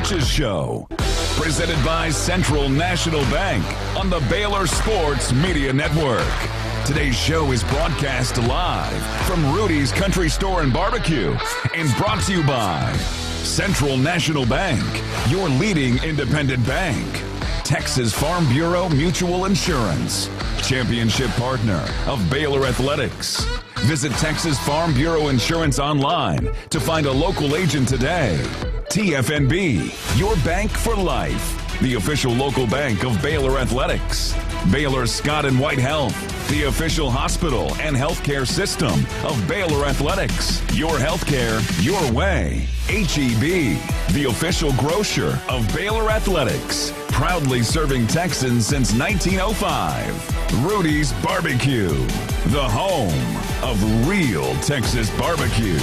Coaches Show, presented by Central National Bank on the Baylor Sports Media Network. Today's show is broadcast live from Rudy's Country Store and Barbecue and brought to you by Central National Bank, your leading independent bank. Texas Farm Bureau Mutual Insurance, championship partner of Baylor Athletics. Visit Texas Farm Bureau Insurance online to find a local agent today. TFNB, your bank for life, the official local bank of Baylor Athletics. Baylor Scott and White Health, the official hospital and healthcare system of Baylor Athletics. Your healthcare, your way. HEB, the official grocer of Baylor Athletics. Proudly serving Texans since 1905. Rudy's Barbecue, the home of real Texas barbecue.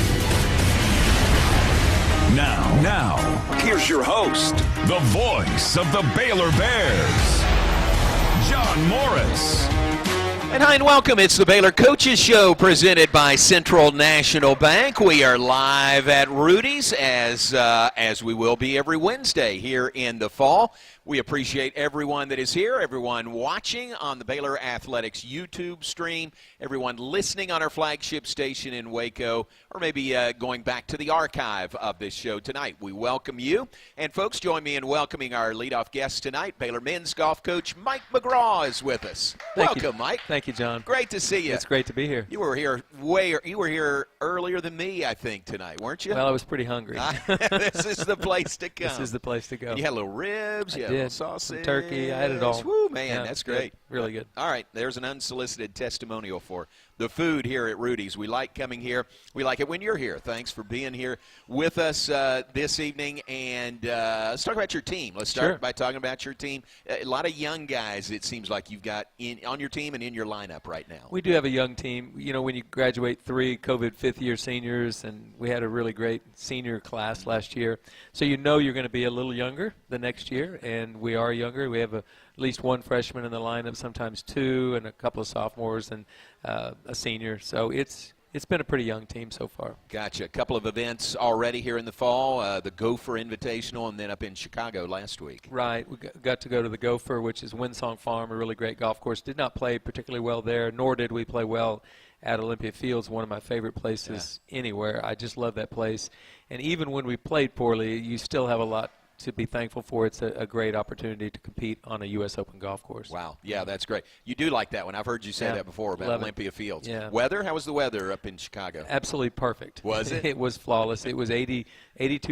Now, here's your host, the voice of the Baylor Bears, John Morris. And hi and welcome. It's the Baylor Coaches Show presented by Central National Bank. We are live at Rudy's as we will be every Wednesday here in the fall. We appreciate everyone that is here, everyone watching on the Baylor Athletics YouTube stream, everyone listening on our flagship station in Waco, or maybe going back to the archive of this show tonight. We welcome you. And folks, join me in welcoming our leadoff guest tonight. Baylor men's golf coach Mike McGraw is with us. Welcome, Mike. Thank you, John. Great to see you. It's great to be here. You were here earlier than me, I think, tonight, weren't you? Well, I was pretty hungry. This is the place to come. This is the place to go. You had a little ribs, you had a little sausage. Some turkey. I had it all. Woo, man, yeah, that's great. Really good. All right, there's an unsolicited testimonial for the food here at Rudy's. We like coming here. We like it when you're here. Thanks for being here with us this evening. And let's talk about your team. Let's start by talking about your team. A lot of young guys, it seems like you've got on your team and in your lineup right now. We do have a young team. You know, when you graduate 3 COVID fifth-year seniors, and we had a really great senior class last year, so you know you're going to be a little younger the next year, and we are younger. We have at least one freshman in the lineup, sometimes 2, and a couple of sophomores and a senior. So it's been a pretty young team so far. Gotcha. A couple of events already here in the fall, the Gopher Invitational, and then up in Chicago last week. Right. We got to go to the Gopher, which is Windsong Farm, a really great golf course. Did not play particularly well there, nor did we play well at Olympia Fields, one of my favorite places anywhere. I just love that place. And even when we played poorly, you still have a lot to be thankful for. It's a great opportunity to compete on a U.S. Open golf course. Wow. Yeah, that's great. You do like that one. I've heard you say that before about Olympia Fields. Yeah. Weather? How was the weather up in Chicago? Absolutely perfect. Was it? It was flawless. It was 82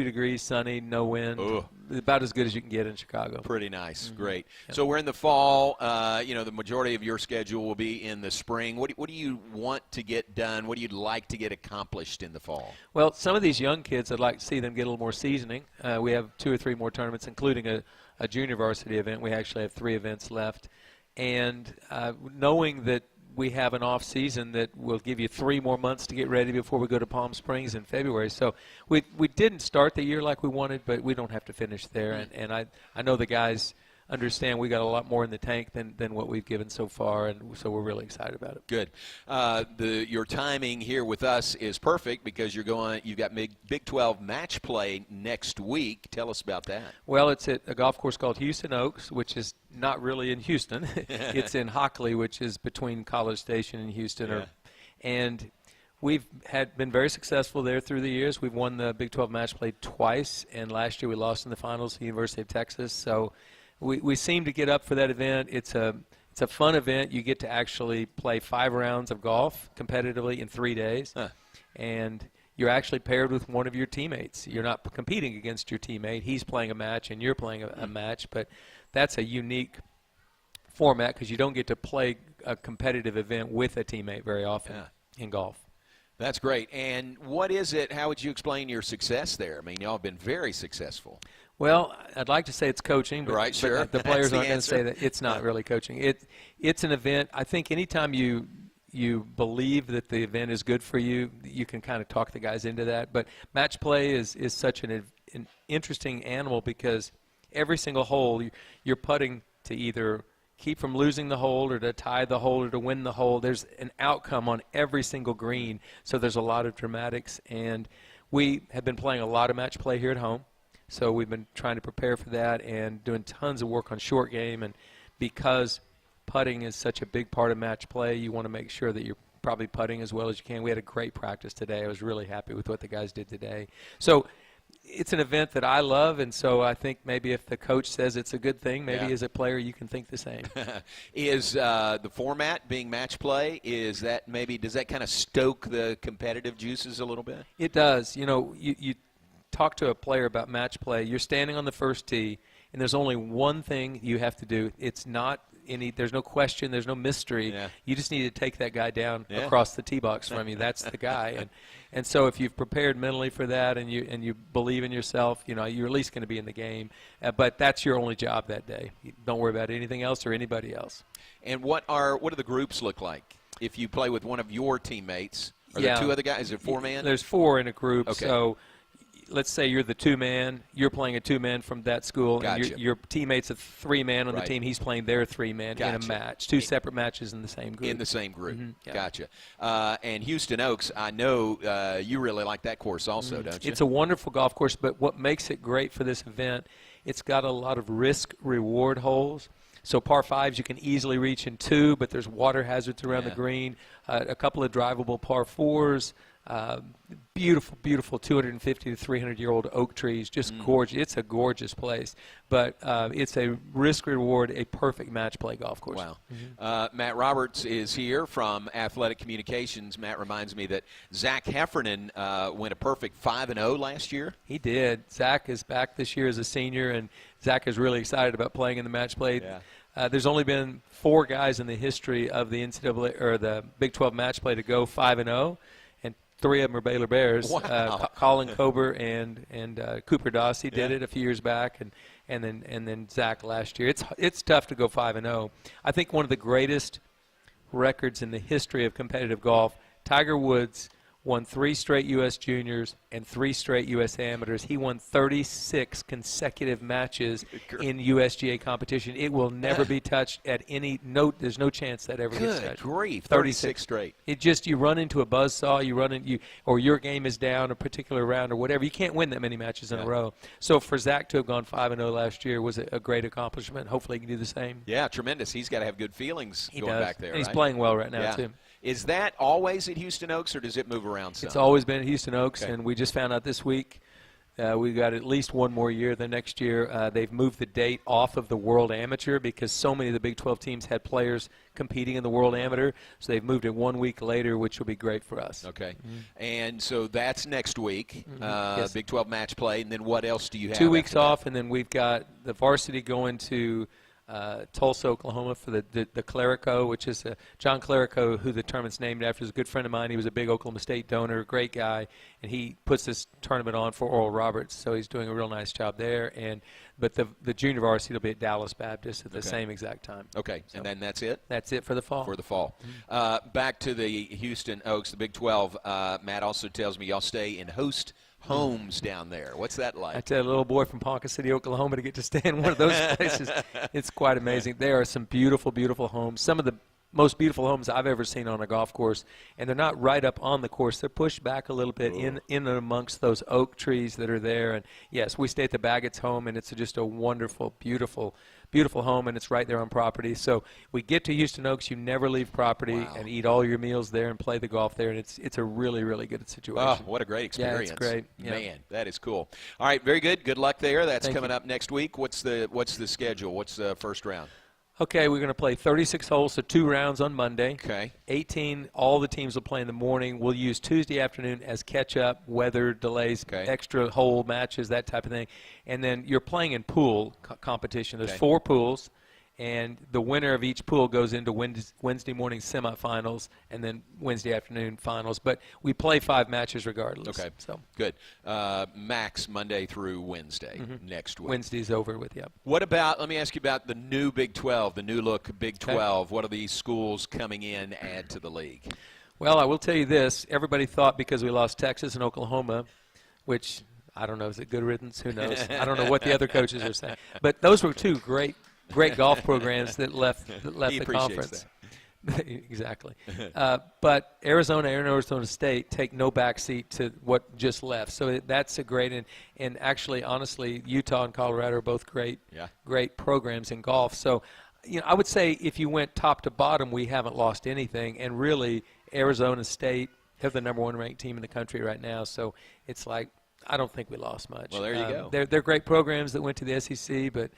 degrees, sunny, no wind. Ooh. About as good as you can get in Chicago. Pretty nice. Mm-hmm. Great. Yeah. So we're in the fall. The majority of your schedule will be in the spring. What do you want to get done? What do you like to get accomplished in the fall? Well, some of these young kids, I'd like to see them get a little more seasoning. We have 2 or 3 more tournaments, including a junior varsity event. We actually have 3 events left. And knowing that we have an off season that will give you 3 more months to get ready before we go to Palm Springs in February. So we didn't start the year like we wanted, but we don't have to finish there. And I know the guys understand we got a lot more in the tank than what we've given so far, and so we're really excited about it. Good. Your timing here with us is perfect because you've got Big 12 match play next week. Tell us about that. Well, it's at a golf course called Houston Oaks, which is not really in Houston. It's in Hockley, which is between College Station and Houston. And we've been very successful there through the years. We've won the Big 12 match play twice, and last year we lost in the finals to the University of Texas. So we seem to get up for that event. It's a fun event. You get to actually play 5 rounds of golf competitively in 3 days. And you're actually paired with one of your teammates. You're not competing against your teammate. He's playing a match and you're playing a match. But that's a unique format because you don't get to play a competitive event with a teammate very often in golf. That's great. And what is it? How would you explain your success there? I mean, y'all have been very successful. Well, I'd like to say it's coaching, but, right, sure. but the players aren't going to answer. say that. It's not really coaching. It's an event. I think anytime you believe that the event is good for you, you can kind of talk the guys into that. But match play is such an interesting animal because every single hole you're putting to either keep from losing the hole or to tie the hole or to win the hole. There's an outcome on every single green, so there's a lot of dramatics. And we have been playing a lot of match play here at home. So we've been trying to prepare for that and doing tons of work on short game. And because putting is such a big part of match play, you want to make sure that you're probably putting as well as you can. We had a great practice today. I was really happy with what the guys did today. So it's an event that I love, and so I think maybe if the coach says it's a good thing, maybe as a player you can think the same. Is the format being match play, does that kind of stoke the competitive juices a little bit? It does. You know, you talk to a player about match play. You're standing on the first tee, and there's only one thing you have to do. It's not there's no question, there's no mystery. Yeah. You just need to take that guy down across the tee box from you. That's the guy. And so if you've prepared mentally for that and you believe in yourself, you know, you're at least going to be in the game. But that's your only job that day. Don't worry about anything else or anybody else. And what do the groups look like? If you play with one of your teammates, are there two other guys? Is it four-man? There's four in a group. Okay. So let's say you're the two-man, you're playing a two-man from that school, Gotcha. and your teammate's a three-man on the team. He's playing their three-man in a match. Two separate matches in the same group. In the same group. Mm-hmm. Yeah. Gotcha. And Houston Oaks, I know you really like that course also, don't you? It's a wonderful golf course, but what makes it great for this event, it's got a lot of risk-reward holes. So par fives you can easily reach in two, but there's water hazards around the green. A couple of drivable par fours. Beautiful, beautiful 250 to 300-year-old oak trees, just gorgeous. It's a gorgeous place, but it's a risk-reward, a perfect match play golf course. Wow. Matt Roberts is here from Athletic Communications. Matt reminds me that Zach Heffernan went a perfect 5-0 last year. He did. Zach is back this year as a senior, and Zach is really excited about playing in the match play. Yeah. There's only been 4 guys in the history of the NCAA or the Big 12 match play to go 5-0. 3 of them are Baylor Bears. Wow. Colin Kober and Cooper Dossie did it a few years back, and then Zach last year. It's tough to go 5-0. I think one of the greatest records in the history of competitive golf. Tiger Woods won 3 straight U.S. Juniors and 3 straight U.S. Amateurs. He won 36 consecutive matches in USGA competition. It will never be touched at there's no chance that ever gets touched. Good grief, 36 straight. It just, you run into a buzzsaw, or your game is down a particular round or whatever. You can't win that many matches in a row. So for Zach to have gone 5-0 last year was a great accomplishment. Hopefully he can do the same. Yeah, tremendous. He's got to have good feelings back there. And he's playing well right now, too. Is that always at Houston Oaks, or does it move around some? It's always been at Houston Oaks, and we just found out this week we've got at least one more year. The next year they've moved the date off of the World Amateur because so many of the Big 12 teams had players competing in the World Amateur, so they've moved it 1 week later, which will be great for us. Okay. And so that's next week, yes. Big 12 match play, and then what else do you have? 2 weeks off, and then we've got the varsity going to Tulsa, Oklahoma for the Clerico, which is John Clerico, who the tournament's named after, is a good friend of mine. He was a big Oklahoma State donor, great guy, and he puts this tournament on for Oral Roberts, so he's doing a real nice job there. But the junior varsity will be at Dallas Baptist at the same exact time. Okay, so, and then that's it? That's it for the fall. Back to the Houston Oaks, the Big 12. Matt also tells me y'all stay in host homes down there. What's that like? I tell a little boy from Ponca City, Oklahoma, to get to stay in one of those places. It's quite amazing. There are some beautiful, beautiful homes. Some of the most beautiful homes I've ever seen on a golf course, and they're not right up on the course. They're pushed back a little bit in and amongst those oak trees that are there. And, yes, we stay at the Baggett's home, and it's just a wonderful, beautiful, beautiful home, and it's right there on property. So we get to Houston Oaks, you never leave property, and eat all your meals there and play the golf there, and it's a really, really good situation. Oh, what a great experience. Yeah, it's great. Yeah. Man, that is cool. All right, very good. Good luck there. That's coming up next week. What's the schedule? What's the first round? Okay, we're going to play 36 holes, so 2 rounds on Monday. Okay. 18, all the teams will play in the morning. We'll use Tuesday afternoon as catch-up, weather, delays, extra hole matches, that type of thing. And then you're playing in pool competition. There's 4 pools, and the winner of each pool goes into Wednesday morning semifinals and then Wednesday afternoon finals. But we play 5 matches regardless. Okay, so good. Max Monday through Wednesday next week. Wednesday's over with, What about, let me ask you about the new Big 12, the new look Big 12. What are these schools coming in add to the league? Well, I will tell you this. Everybody thought because we lost Texas and Oklahoma, which I don't know, is it good riddance? Who knows? I don't know what the other coaches are saying. But those were 2 great golf programs that left the conference. Exactly. But Arizona and Arizona State take no backseat to what just left. So that's a great and actually, honestly, Utah and Colorado are both great programs in golf. So, I would say if you went top to bottom, we haven't lost anything. And really, Arizona State have the number 1 ranked team in the country right now. So it's like, I don't think we lost much. Well, there you go. They're great programs that went to the SEC, but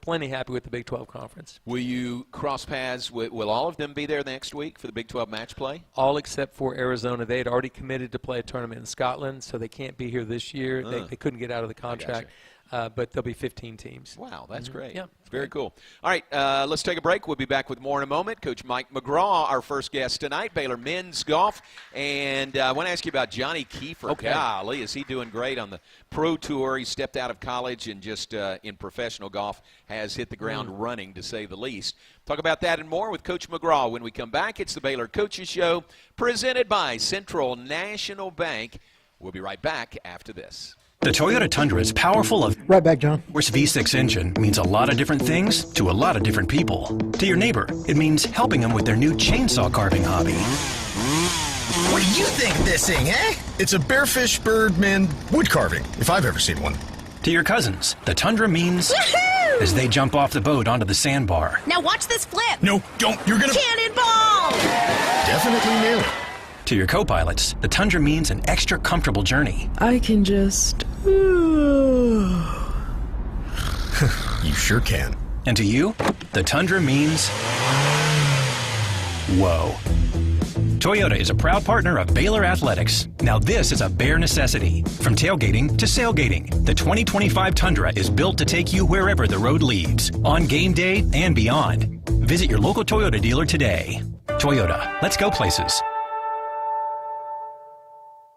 plenty happy with the Big 12 conference. Will you cross paths? Will all of them be there next week for the Big 12 match play? All except for Arizona. They had already committed to play a tournament in Scotland, so they can't be here this year. They couldn't get out of the contract. But there'll be 15 teams. Wow, that's great. Yeah, very cool. All right, let's take a break. We'll be back with more in a moment. Coach Mike McGraw, our first guest tonight, Baylor men's golf. And I want to ask you about Johnny Kiefer. Okay. Golly, is he doing great on the pro tour? He stepped out of college and just in professional golf has hit the ground running, to say the least. Talk about that and more with Coach McGraw when we come back. It's the Baylor Coaches Show, presented by Central National Bank. We'll be right back after this. The Toyota Tundra is powerful of Right back, John. Its V6 engine means a lot of different things to a lot of different people. To your neighbor, it means helping them with their new chainsaw carving hobby. What do you think of this thing, eh? It's a bearfish birdman wood carving, if I've ever seen one. To your cousins, the Tundra means as they jump off the boat onto the sandbar. Now watch this flip. No, don't. You're gonna... Cannonball! Definitely nail it. To your co-pilots, the Tundra means an extra comfortable journey. I can just... You sure can. And to you, the Tundra means... whoa. Toyota is a proud partner of Baylor Athletics. Now this is a bare necessity. From tailgating to sailgating, the 2025 Tundra is built to take you wherever the road leads, on game day and beyond. Visit your local Toyota dealer today. Toyota, let's go places.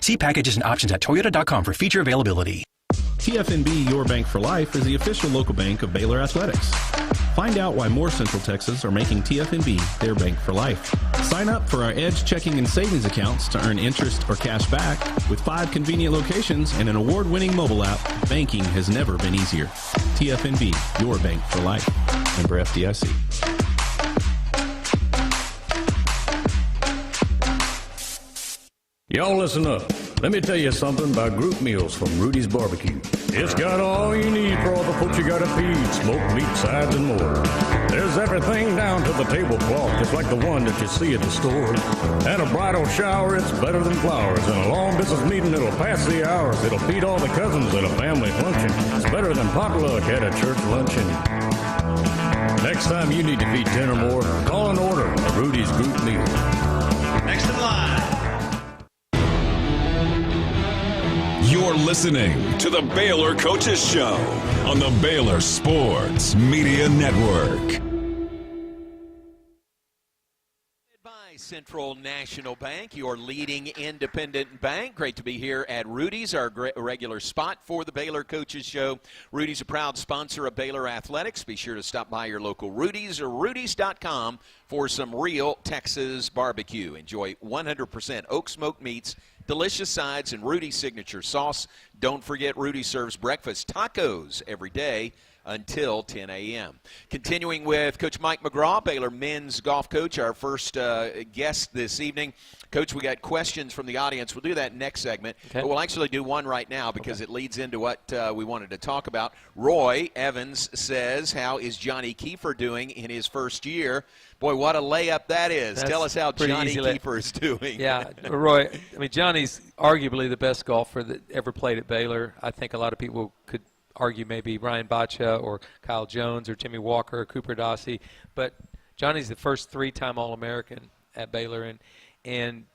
See packages and options at toyota.com for feature availability. TFNB Your Bank for Life is the official local bank of Baylor Athletics. Find out why more Central Texas are making TFNB their bank for life. Sign up for our Edge checking and savings accounts to earn interest or cash back. With 5 convenient locations and an award-winning mobile app, banking has never been easier. TFNB Your Bank for Life. Member FDIC. Y'all listen up. Let me tell you something about group meals from Rudy's Barbecue. It's got all you need for all the folks you gotta feed, smoked meat, sides, and more. There's everything down to the tablecloth, just like the one that you see at the store. At a bridal shower, it's better than flowers. And a long business meeting, it'll pass the hours. It'll feed all the cousins at a family function. It's better than potluck at a church luncheon. Next time you need to feed 10 or more, call and order a Rudy's group meal. Next in line. You're listening to the Baylor Coaches Show on the Baylor Sports Media Network. By Central National Bank, your leading independent bank. Great to be here at Rudy's, our regular spot for the Baylor Coaches Show. Rudy's a proud sponsor of Baylor Athletics. Be sure to stop by your local Rudy's or Rudy's.com for some real Texas barbecue. Enjoy 100% oak smoked meats, delicious sides, and Rudy's signature sauce. Don't forget, Rudy serves breakfast tacos every day until 10 a.m. Continuing with Coach Mike McGraw, Baylor men's golf coach, our first guest this evening. Coach, we got questions from the audience. We'll do that next segment. Okay. But we'll actually do one right now because it leads into what we wanted to talk about. Roy Evans says, how is Johnny Kiefer doing in his first year? Boy, what a layup that is. That's Tell us how Johnny Kiefer is doing. Yeah, Roy, I mean, Johnny's arguably the best golfer that ever played at Baylor. I think a lot of people could argue maybe Ryan Baccia or Kyle Jones or Jimmy Walker or Cooper Dossie. But Johnny's the first 3-time All-American at Baylor, and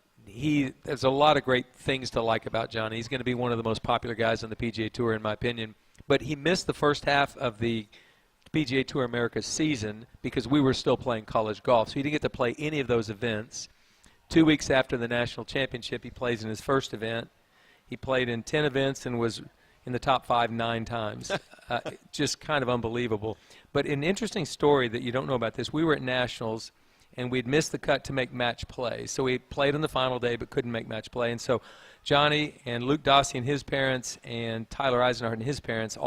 there's a lot of great things to like about Johnny. He's going to be one of the most popular guys on the PGA Tour, in my opinion. But he missed the first half of the PGA Tour America season because we were still playing college golf. So he didn't get to play any of those events. 2 weeks after the national championship, he plays in his first event. He played in 10 events and was in the top 5 9 times. Just kind of unbelievable. But an interesting story that you don't know about this, we were at Nationals, and we'd missed the cut to make match play. So we played on the final day but couldn't make match play. And so Johnny and Luke Dossie and his parents and Tyler Eisenhart and his parents,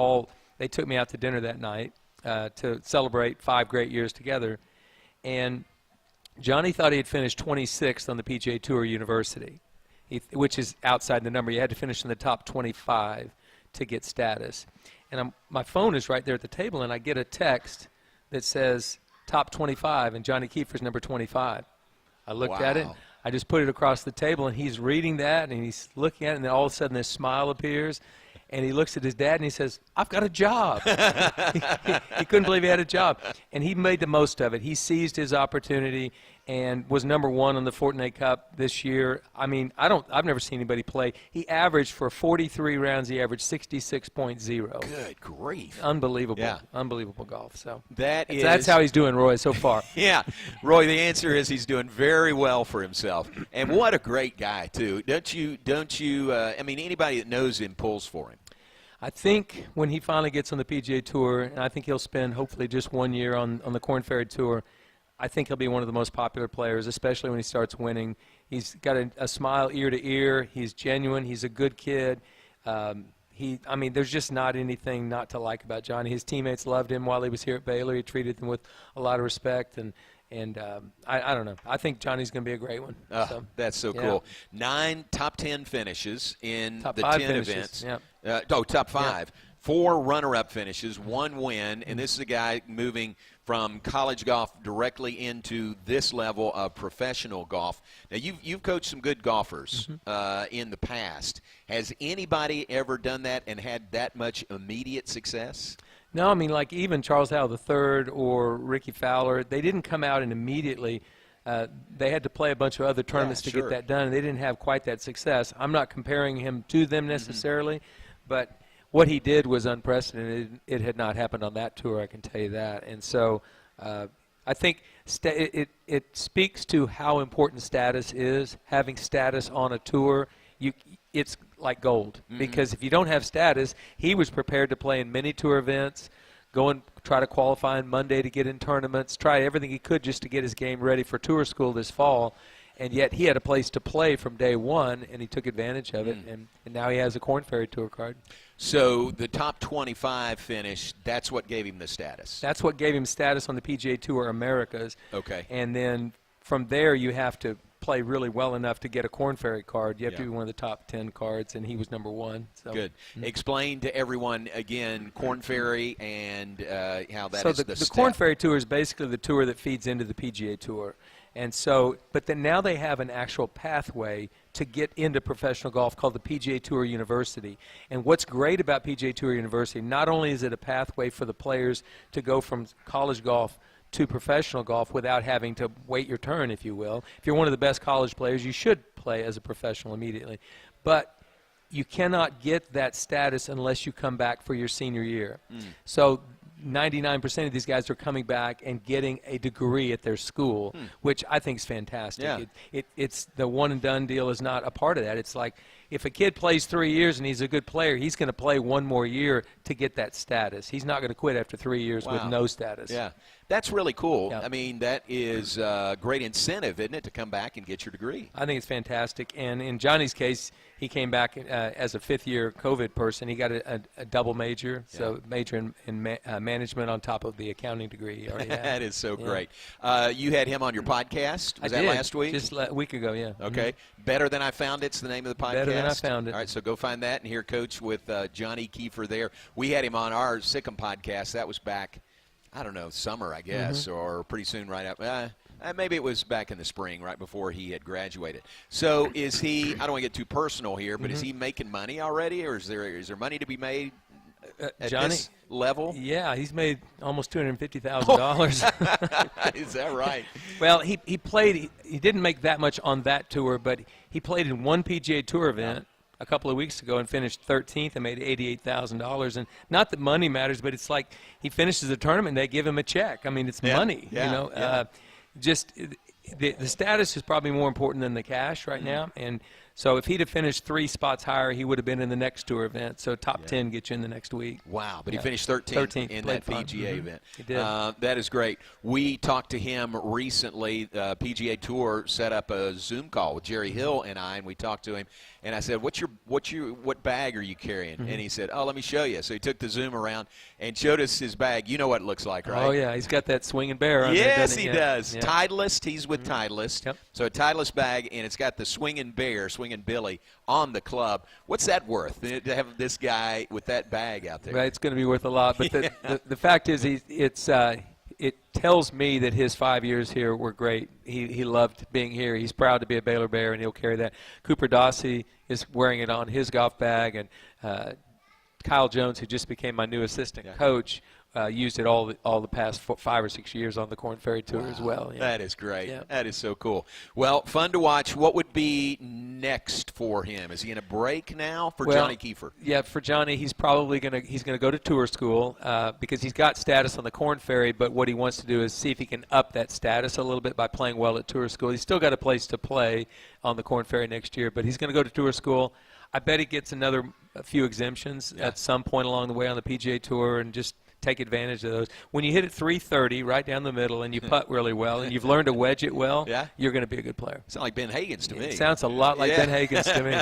they took me out to dinner that night to celebrate 5 great years together. And Johnny thought he had finished 26th on the PGA Tour University, which is outside the number. You had to finish in the top 25 to get status. And my phone is right there at the table, and I get a text that says top 25, and Johnny Kiefer's number 25. I looked at it. I just put it across the table, and he's reading that, and he's looking at it, and then all of a sudden this smile appears, and he looks at his dad, and he says, I've got a job. He couldn't believe he had a job. And he made the most of it. He seized his opportunity and was number 1 on the Fortnite Cup this year. I mean, I've never seen anybody play. He averaged for 43 rounds, he averaged 66.0. Good grief. Unbelievable. Yeah. Unbelievable golf. So that's how he's doing, Roy, so far. Yeah. Roy, the answer is he's doing very well for himself. And what a great guy, too. Don't you I mean, anybody that knows him pulls for him. I think when he finally gets on the PGA Tour, and I think he'll spend hopefully just 1 year on the Korn Ferry Tour, I think he'll be one of the most popular players, especially when he starts winning. He's got a smile ear to ear. He's genuine. He's a good kid. I mean, there's just not anything not to like about Johnny. His teammates loved him while he was here at Baylor. He treated them with a lot of respect, and I don't know. I think Johnny's going to be a great one. That's so cool. 9 top 10 finishes in top the 5 10 finishes. events. Yeah. Top 5. Yeah. 4 runner-up finishes, 1 win, and this is a guy moving from college golf directly into this level of professional golf. Now, you've coached some good golfers in the past. Has anybody ever done that and had that much immediate success? No, I mean, like even Charles Howell III or Ricky Fowler, they didn't come out and immediately they had to play a bunch of other tournaments to get that done, and they didn't have quite that success. I'm not comparing him to them necessarily, but what he did was unprecedented. It had not happened on that tour, I can tell you that. And so I think it speaks to how important status is. Having status on a tour, it's like gold. Because if you don't have status, he was prepared to play in many tour events, go and try to qualify on Monday to get in tournaments, try everything he could just to get his game ready for tour school this fall. And yet he had a place to play from day one, and he took advantage of it, and now he has a Korn Ferry Tour card. So the top 25 finish, that's what gave him the status? That's what gave him status on the PGA Tour Americas. Okay. And then from there you have to play really well enough to get a Korn Ferry card. You have to be one of the top 10 cards, and he was number 1. So. Good. Explain to everyone, again, Korn Ferry and how that is the step. The Korn Ferry Tour is basically the tour that feeds into the PGA Tour. And so, but then now they have an actual pathway to get into professional golf called the PGA Tour University. And what's great about PGA Tour University, not only is it a pathway for the players to go from college golf to professional golf without having to wait your turn, if you will. If you're one of the best college players, you should play as a professional immediately. But you cannot get that status unless you come back for your senior year. So 99% of these guys are coming back and getting a degree at their school, which I think is fantastic. Yeah. It's the one-and-done deal is not a part of that. It's like if a kid plays 3 years and he's a good player, he's going to play 1 more year to get that status. He's not going to quit after 3 years with no status. Yeah, that's really cool. Yeah. I mean, that is a great incentive, isn't it, to come back and get your degree? I think it's fantastic. And in Johnny's case, he came back as a fifth-year COVID person. He got a double major, so major in management on top of the accounting degree he already had. That is so great. You had him on your podcast. Was that did. last week? Just a week ago, yeah. Okay. Better Than I Found It's the name of the podcast. Better Than I Found It. All right, so go find that and hear Coach with Johnny Kiefer there. We had him on our Sikkim podcast. That was back, I don't know, summer, I guess, or pretty soon right up. Maybe it was back in the spring, right before he had graduated. So is he, I don't want to get too personal here, but is he making money already, or is there money to be made at Johnny, this level? Yeah, he's made almost $250,000. Is that right? Well, he played. He didn't make that much on that tour, but he played in one PGA Tour event a couple of weeks ago and finished 13th and made $88,000. And not that money matters, but it's like he finishes a tournament and they give him a check. I mean, it's money. Yeah. You know, just the status is probably more important than the cash right now. And So if he'd have finished 3 spots higher, he would have been in the next tour event. So top 10 gets you in the next week. Wow, but he finished 13th in that PGA event. He did. That is great. We talked to him recently. PGA Tour set up a Zoom call with Jerry Hill and I, and we talked to him. And I said, what bag are you carrying? And he said, let me show you. So he took the Zoom around and showed us his bag. You know what it looks like, right? Oh, yeah. He's got that swinging bear on yes, there, he does. Yeah. Titleist. He's with Titleist. Yep. So a Titleist bag, and it's got the swinging bear, swinging Billy, on the club. What's that worth, to have this guy with that bag out there? Right, it's going to be worth a lot. But the fact is, it tells me that his 5 years here were great. He loved being here. He's proud to be a Baylor Bear, and he'll carry that. Cooper Dossie is wearing it on his golf bag, and Kyle Jones, who just became my new assistant coach, used it all the past 5 or 6 years on the Korn Ferry Tour as well. Yeah. That is great. Yeah. That is so cool. Well, fun to watch. What would be next for him? Is he in a break now for Johnny Kiefer? Yeah, for Johnny, he's probably going to go to tour school because he's got status on the Korn Ferry, but what he wants to do is see if he can up that status a little bit by playing well at tour school. He's still got a place to play on the Korn Ferry next year, but he's going to go to tour school. I bet he gets a few exemptions at some point along the way on the PGA Tour, and just take advantage of those. When you hit it 330 right down the middle and you putt really well and you've learned to wedge it well, you're going to be a good player. Sounds like Ben Hagens to me. It sounds a lot like Ben Hagens to me.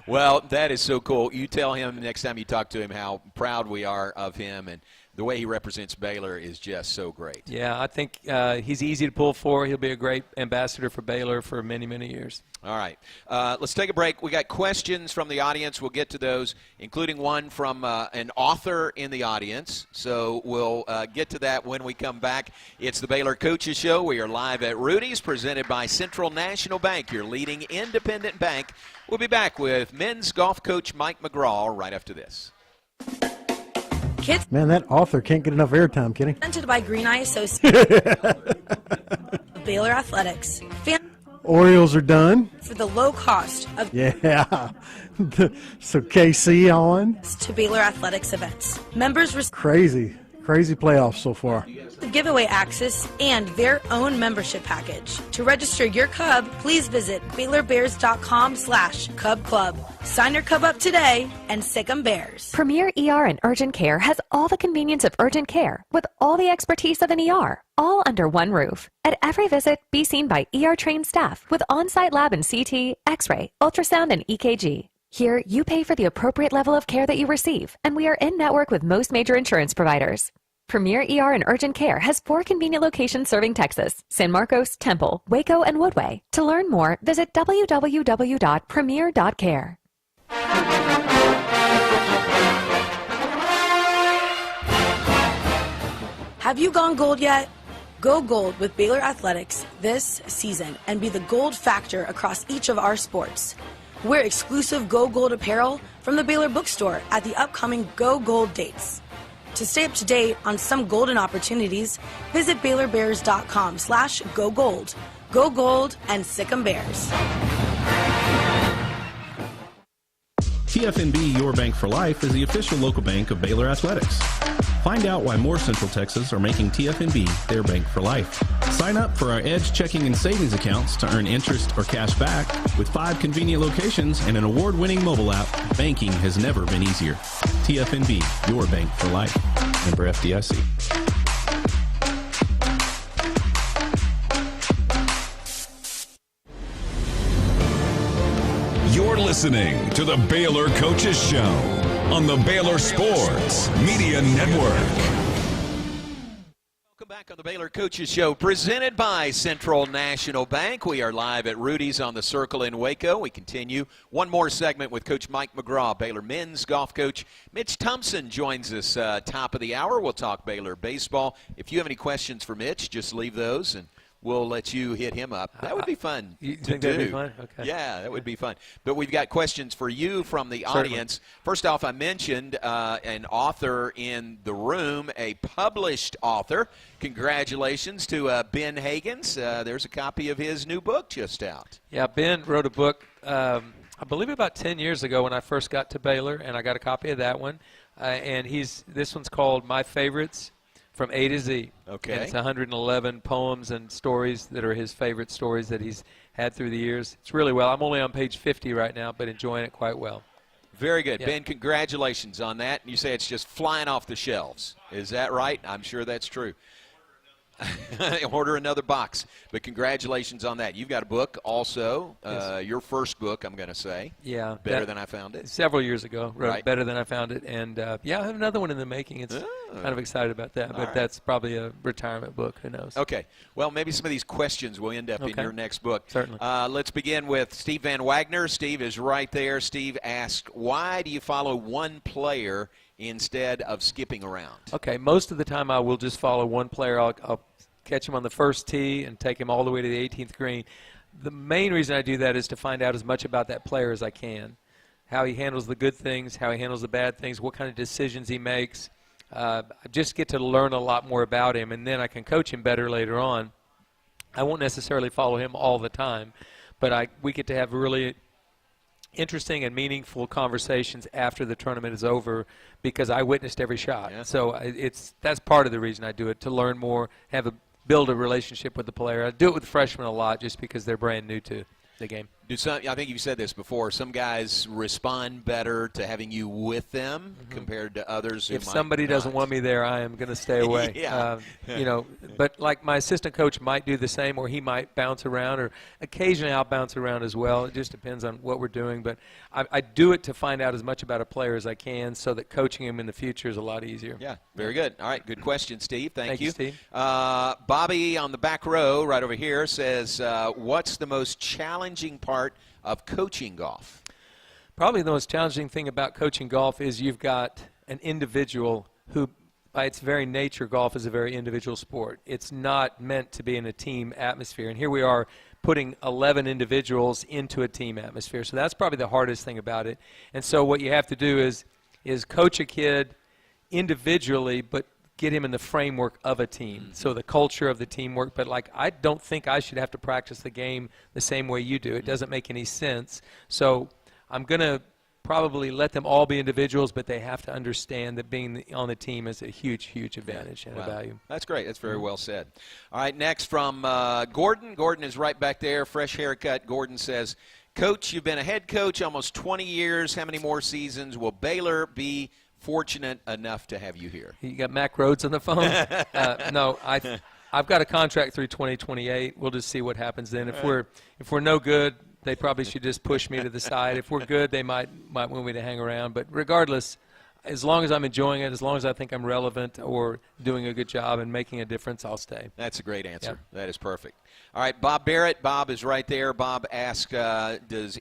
Well, that is so cool. You tell him next time you talk to him how proud we are of him, and the way he represents Baylor is just so great. Yeah, I think he's easy to pull for. He'll be a great ambassador for Baylor for many, many years. All right. Let's take a break. We got questions from the audience. We'll get to those, including one from an author in the audience. So we'll get to that when we come back. It's the Baylor Coaches Show. We are live at Rudy's, presented by Central National Bank, your leading independent bank. We'll be back with men's golf coach Mike McGraw right after this. Kids. Man, that author can't get enough airtime, Kenny. Presented by Green Eye Associates. Baylor Athletics. Orioles are done. For the low cost of so KC on. To Baylor Athletics events. Members receive Crazy playoffs so far. Giveaway access and their own membership package. To register your Cub, please visit BaylorBears.com/Cub Club. Sign your Cub up today and sick 'em Bears. Premier ER and Urgent Care has all the convenience of urgent care with all the expertise of an ER, all under one roof. At every visit, be seen by ER-trained staff with on-site lab and CT, X-ray, ultrasound, and EKG. Here, you pay for the appropriate level of care that you receive, and we are in network with most major insurance providers. Premier ER and Urgent Care has 4 convenient locations serving Texas: San Marcos, Temple, Waco, and Woodway. To learn more, visit www.premier.care. Have you gone gold yet? Go gold with Baylor Athletics this season and be the gold factor across each of our sports. Wear exclusive Go Gold apparel from the Baylor bookstore at the upcoming Go Gold dates. To stay up to date on some golden opportunities, visit BaylorBears.com/Go Gold. Go Gold and sick 'em Bears. TFNB Your Bank for Life is the official local bank of Baylor Athletics. Find out why more Central Texas are making TFNB their bank for life. Sign up for our Edge checking and savings accounts to earn interest or cash back. With 5 convenient locations and an award-winning mobile app, banking has never been easier. TFNB, your bank for life. Member FDIC. You're listening to the Baylor Coaches Show on the Baylor Sports Media Network. Welcome back on the Baylor Coaches Show, presented by Central National Bank. We are live at Rudy's on the Circle in Waco. We continue one more segment with Coach Mike McGraw. Baylor men's golf coach Mitch Thompson joins us top of the hour. We'll talk Baylor baseball. If you have any questions for Mitch, just leave those and we'll let you hit him up. That would be fun you to think do. That'd be fun? Okay. Yeah, that would be fun. But we've got questions for you from the audience. First off, I mentioned an author in the room, a published author. Congratulations to Ben Hagens. There's a copy of his new book just out. Yeah, Ben wrote a book, I believe about 10 years ago when I first got to Baylor, and I got a copy of that one. And this one's called My Favorites from A to Z. Okay. And it's 111 poems and stories that are his favorite stories that he's had through the years. It's really well. I'm only on page 50 right now, but enjoying it quite well. Very good. Yeah. Ben, congratulations on that. You say it's just flying off the shelves. Is that right? I'm sure that's true. Order another box. But congratulations on that. You've got a book also, Yes. your first book, I'm going to say. Yeah. Better Than I Found It. Several years ago, wrote Right. Better Than I Found It. And, yeah, I have another one in the making. It's kind of excited about that, but that's probably a retirement book. Who knows? Okay. Well, maybe some of these questions will end up in your next book. Certainly. Let's begin with Steve Van Wagner. Steve is right there. Steve asked, why do you follow one player instead of skipping around? Okay, most of the time I will just follow one player. I'll catch him on the first tee and take him all the way to the 18th green. The main reason I do that is to find out as much about that player as I can, how he handles the good things, how he handles the bad things, what kind of decisions he makes. I just get to learn a lot more about him, and then I can coach him better later on. I won't necessarily follow him all the time, but we get to have really interesting and meaningful conversations after the tournament is over because I witnessed every shot. Yeah. So that's part of the reason I do it, to learn more, build a relationship with the player. I do it with freshmen a lot just because they're brand new to the game. I think you've said this before. Some guys respond better to having you with them compared to others who If might somebody doesn't not. want me there, I am going to stay away. Yeah. But like my assistant coach might do the same, or he might bounce around, or occasionally I'll bounce around as well. It just depends on what we're doing. But I do it to find out as much about a player as I can so that coaching him in the future is a lot easier. Yeah, very good. All right, good question, Steve. Thank you. Steve. Bobby on the back row right over here says, what's the most challenging part of coaching golf? Probably the most challenging thing about coaching golf is you've got an individual who, by its very nature, golf is a very individual sport. It's not meant to be in a team atmosphere. And here we are putting 11 individuals into a team atmosphere. So that's probably the hardest thing about it. And so what you have to do is coach a kid individually, but get him in the framework of a team. So the culture of the teamwork. But, I don't think I should have to practice the game the same way you do. It doesn't make any sense. So I'm going to probably let them all be individuals, but they have to understand that being on the team is a huge, huge advantage and a value. That's great. That's very well said. All right, next from Gordon. Gordon is right back there, fresh haircut. Gordon says, Coach, you've been a head coach almost 20 years. How many more seasons will Baylor be fortunate enough to have you here? You got Mac Rhodes on the phone? No, I've got a contract through 2028. We'll just see what happens then. If we're no good, they probably should just push me to the side. If we're good, they might want me to hang around. But regardless, as long as I'm enjoying it, as long as I think I'm relevant or doing a good job and making a difference, I'll stay. That's a great answer. Yeah. That is perfect. All right, Bob Barrett. Bob is right there. Bob asked, is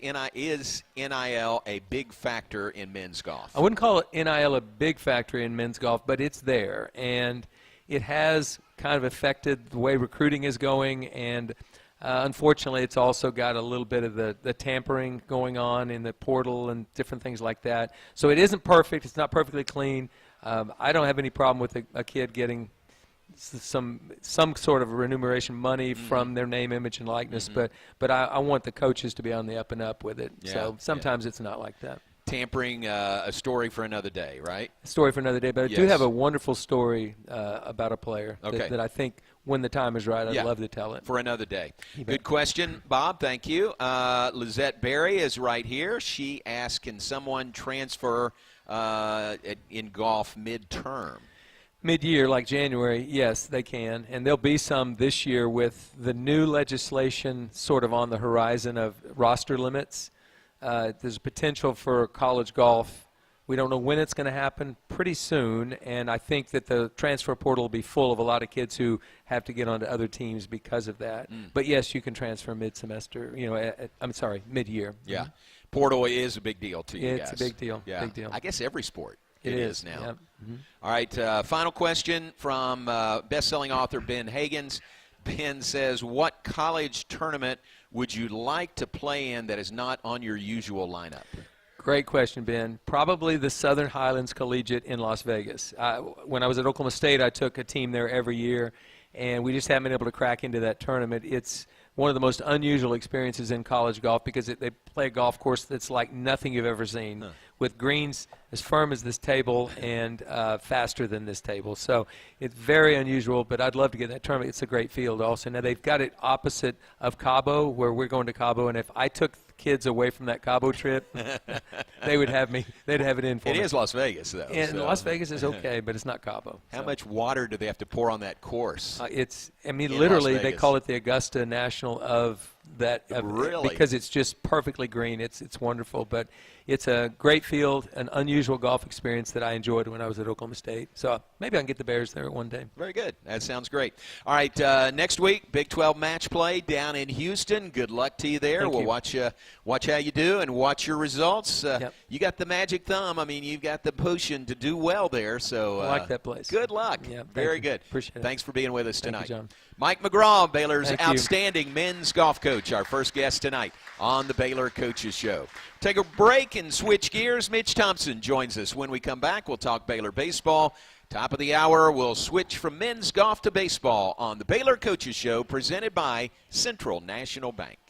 NIL a big factor in men's golf? I wouldn't call it NIL a big factor in men's golf, but it's there. And it has kind of affected the way recruiting is going. And unfortunately, it's also got a little bit of the tampering going on in the portal and different things like that. So it isn't perfect. It's not perfectly clean. I don't have any problem with a kid getting some sort of remuneration money from their name, image, and likeness. But I want the coaches to be on the up and up with it. Yeah, so sometimes it's not like that. Tampering, a story for another day, right? A story for another day. But I do have a wonderful story about a player that I think when the time is right, I'd love to tell it. For another day. Good question, Bob. Thank you. Lizette Berry is right here. She asked, can someone transfer in golf midterm? Mid-year, like January, yes, they can. And there'll be some this year with the new legislation sort of on the horizon of roster limits. There's potential for college golf. We don't know when it's going to happen, pretty soon, and I think that the transfer portal will be full of a lot of kids who have to get onto other teams because of that. But, yes, you can transfer mid-semester, mid-year. Yeah. Portal is a big deal to you guys. It's a big deal, big deal. I guess every sport it is now. Yeah. All right, final question from best-selling author Ben Hagins. Ben says, what college tournament would you like to play in that is not on your usual lineup? Great question, Ben. Probably the Southern Highlands Collegiate in Las Vegas. When I was at Oklahoma State, I took a team there every year, and we just haven't been able to crack into that tournament. It's one of the most unusual experiences in college golf because they play a golf course that's like nothing you've ever seen, with greens as firm as this table and faster than this table. So it's very unusual, but I'd love to get that tournament. It's a great field also. Now they've got it opposite of Cabo, where we're going to Cabo, and if I took kids away from that Cabo trip, they'd have it in for me. It is Las Vegas, though. And so. Las Vegas is okay, but it's not Cabo. How much water do they have to pour on that course? Literally, they call it the Augusta National of that. Really? Because it's just perfectly green. It's wonderful, but it's a great field, an unusual golf experience that I enjoyed when I was at Oklahoma State. So maybe I can get the Bears there one day. Very good. That sounds great. All right, next week, Big 12 match play down in Houston. Good luck to you there. Thank we'll you. watch how you do and watch your results. Yep. You got the magic thumb. I mean, you've got the potion to do well there. So I like that place. Good luck. Yeah, very good. Appreciate it. Thanks for being with us Thank tonight. you, John. Mike McGraw, Baylor's Thank you. outstanding men's golf coach, our first guest tonight on the Baylor Coaches Show. Take a break and switch gears. Mitch Thompson joins us. When we come back, we'll talk Baylor baseball. Top of the hour, we'll switch from men's golf to baseball on the Baylor Coaches Show, presented by Central National Bank.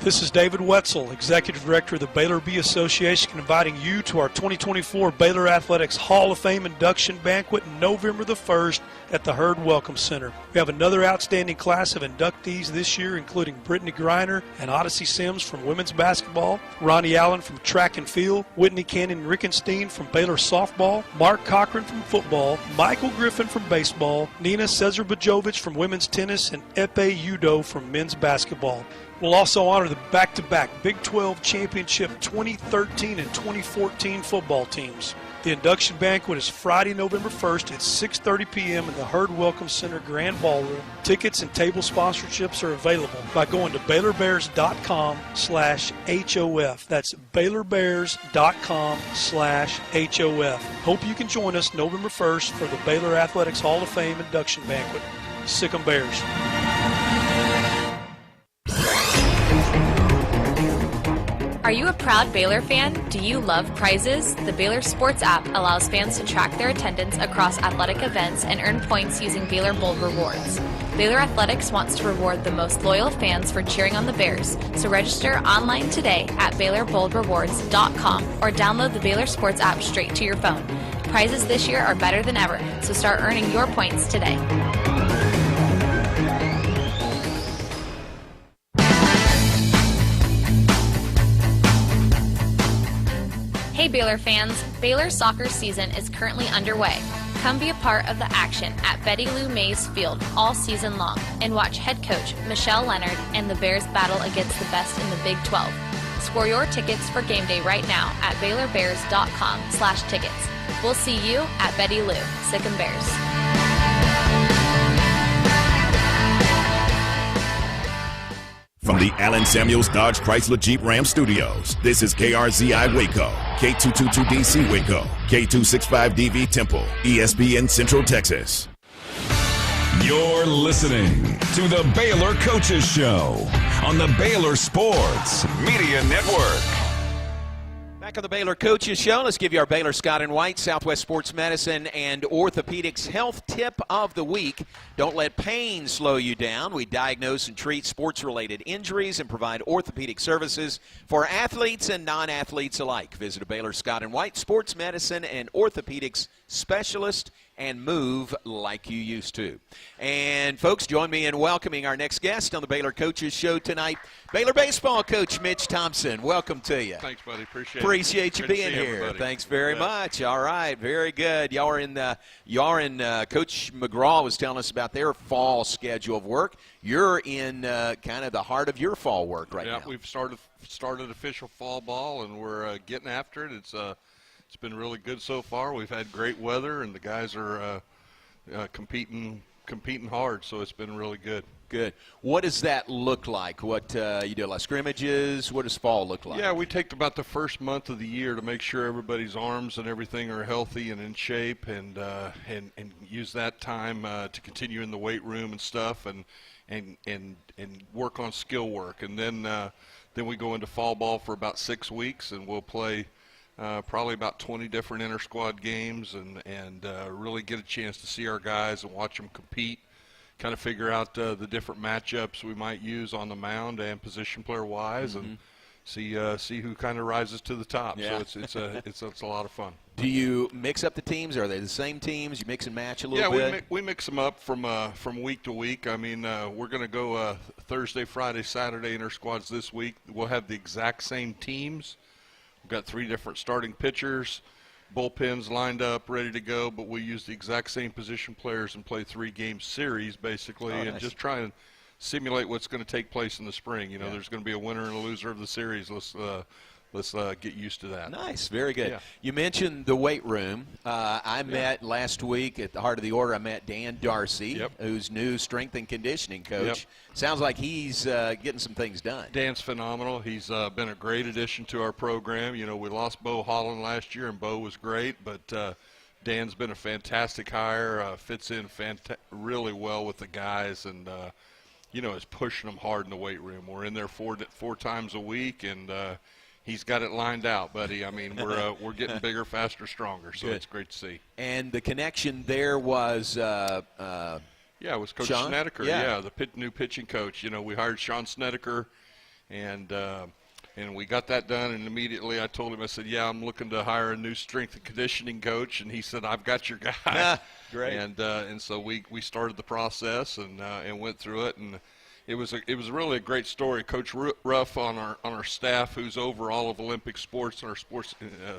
This is David Wetzel, Executive Director of the Baylor Bee Association, inviting you to our 2024 Baylor Athletics Hall of Fame induction banquet November the 1st at the Hurd Welcome Center. We have another outstanding class of inductees this year, including Brittany Griner and Odyssey Sims from women's basketball, Ronnie Allen from track and field, Whitney Cannon-Rickenstein from Baylor softball, Mark Cochran from football, Michael Griffin from baseball, Nina Cesar-Bajovic from women's tennis, and Epe Udo from men's basketball. We'll also honor the back-to-back Big 12 Championship 2013 and 2014 football teams. The induction banquet is Friday, November 1st at 6:30 p.m. in the Hurd Welcome Center Grand Ballroom. Tickets and table sponsorships are available by going to BaylorBears.com/HOF. That's BaylorBears.com/HOF. Hope you can join us November 1st for the Baylor Athletics Hall of Fame induction banquet. Sic 'em Bears. Are you a proud Baylor fan? Do you love prizes? The Baylor Sports app allows fans to track their attendance across athletic events and earn points using Baylor Bold Rewards. Baylor Athletics wants to reward the most loyal fans for cheering on the Bears, so register online today at BaylorBoldRewards.com or download the Baylor Sports app straight to your phone. Prizes this year are better than ever, so start earning your points today. Hey Baylor fans, Baylor soccer season is currently underway. Come be a part of the action at Betty Lou Mays Field all season long and watch head coach Michelle Leonard and the Bears battle against the best in the Big 12. Score your tickets for game day right now at BaylorBears.com/tickets. We'll see you at Betty Lou. Sic 'em Bears. From the Allen Samuels Dodge Chrysler Jeep Ram Studios, this is KRZI Waco, K222DC Waco, K265DV Temple, ESPN Central Texas. You're listening to the Baylor Coaches Show on the Baylor Sports Media Network. Back on the Baylor Coaches Show, let's give you our Baylor Scott and White Southwest Sports Medicine and Orthopedics Health Tip of the Week. Don't let pain slow you down. We diagnose and treat sports-related injuries and provide orthopedic services for athletes and non-athletes alike. Visit a Baylor Scott and White Sports Medicine and Orthopedics specialist and move like you used to. And folks, join me in welcoming our next guest on the Baylor Coaches Show tonight, Baylor baseball coach Mitch Thompson. Welcome to you. Thanks, buddy. Appreciate you being here. Everybody. Thanks very much. All right, very good. Y'all are in Coach McGraw was telling us about their fall schedule of work. You're in kind of the heart of your fall work right now. Yeah, we've started official fall ball, and we're getting after it. It's been really good so far. We've had great weather, and the guys are competing hard, so it's been really good. Good. What does that look like? What you do a lot of scrimmages? What does fall look like? Yeah, we take about the first month of the year to make sure everybody's arms and everything are healthy and in shape, and use that time to continue in the weight room and stuff, and work on skill work, and then we go into fall ball for about 6 weeks, and we'll play probably about 20 different inter-squad games, and really get a chance to see our guys and watch them compete, kind of figure out the different matchups we might use on the mound and position player-wise, and see who kind of rises to the top. Yeah. So it's a lot of fun. Do you mix up the teams? Are they the same teams? You mix and match a little bit? Yeah, we mix them up from week to week. I mean, we're going to go Thursday, Friday, Saturday inter squads this week. We'll have the exact same teams. We've got 3 different starting pitchers, bullpens lined up, ready to go, but we use the exact same position players and play 3-game series basically, and just try and simulate what's going to take place in the spring. You know, there's going to be a winner and a loser of the series. Let's get used to that. Nice, very good. Yeah. You mentioned the weight room. I met last week at the Heart of the Order. I met Dan Darcy, who's new strength and conditioning coach. Sounds like he's getting some things done. Dan's phenomenal. He's been a great addition to our program. You know, we lost Bo Holland last year, and Bo was great, but Dan's been a fantastic hire. Fits in really well with the guys, and you know, is pushing them hard in the weight room. We're in there four times a week, and he's got it lined out, buddy. I mean, we're getting bigger, faster, stronger, so it's great to see. And the connection there was it was Coach Sean? Snedeker. Yeah. The new pitching coach. You know, we hired Sean Snedeker, and we got that done. And immediately I told him, I said, "Yeah, I'm looking to hire a new strength and conditioning coach." And he said, "I've got your guy." Great. And so we started the process and went through it, and it was really a great story. Coach Ruff on our staff, who's over all of Olympic sports and our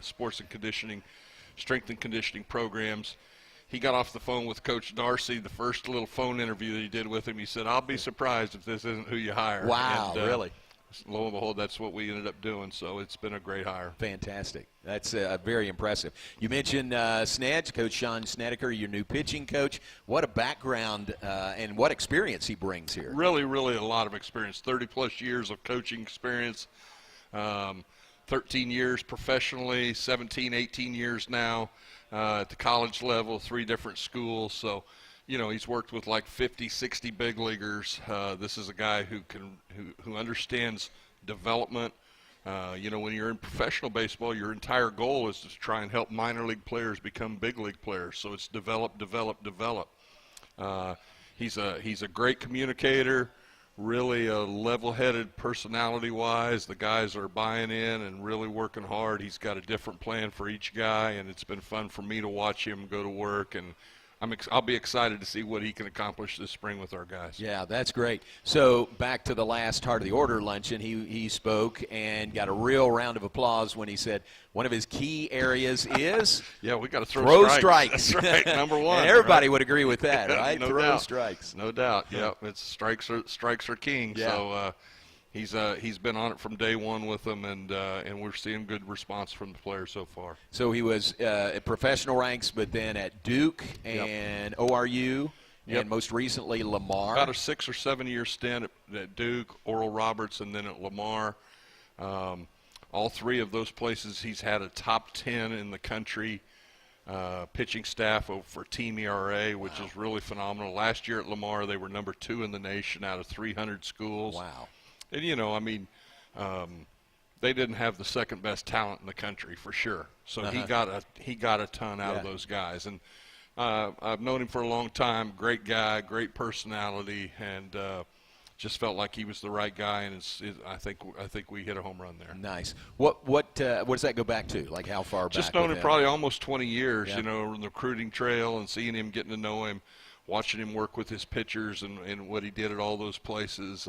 sports and conditioning, strength and conditioning programs. He got off the phone with Coach Darcy, the first little phone interview that he did with him. He said, "I'll be surprised if this isn't who you hire." Wow, and, really? Lo and behold, that's what we ended up doing. So it's been a great hire. Fantastic. That's very impressive. You mentioned Snedge, Coach Sean Snedeker, your new pitching coach. What a background and what experience he brings here. Really, really a lot of experience. 30-plus years of coaching experience. 13 years professionally, 17, 18 years now at the college level, 3 different schools. So, you know, he's worked with like 50, 60 big leaguers. This is a guy who understands development. You know, when you're in professional baseball, your entire goal is to try and help minor league players become big league players. So it's develop, develop, develop. He's a great communicator, really level-headed personality-wise. The guys are buying in and really working hard. He's got a different plan for each guy, and it's been fun for me to watch him go to work, and I'll be excited to see what he can accomplish this spring with our guys. Yeah, that's great. So back to the last Heart of the Order luncheon, he spoke and got a real round of applause when he said one of his key areas is yeah, we got to throw strikes. That's right, number one. And everybody right? would agree with that, right? No throw doubt. strikes. No doubt. Yeah, it's strikes are king. Yeah. So he's been on it from day one with them, and we're seeing good response from the players so far. So he was at professional ranks, but then at Duke and ORU, and most recently Lamar. About a 6 or 7 year stint at Duke, Oral Roberts, and then at Lamar. All 3 of those places he's had a top 10 in the country pitching staff for team ERA, which is really phenomenal. Last year at Lamar, they were number 2 in the nation out of 300 schools. Wow. And, you know, I mean, they didn't have the second best talent in the country for sure. So he got a ton out of those guys. And I've known him for a long time. Great guy, great personality, and just felt like he was the right guy. And I think we hit a home run there. Nice. What does that go back to? Like how far back? Just known him probably almost 20 years. Yeah. You know, on the recruiting trail and seeing him, getting to know him, watching him work with his pitchers and what he did at all those places.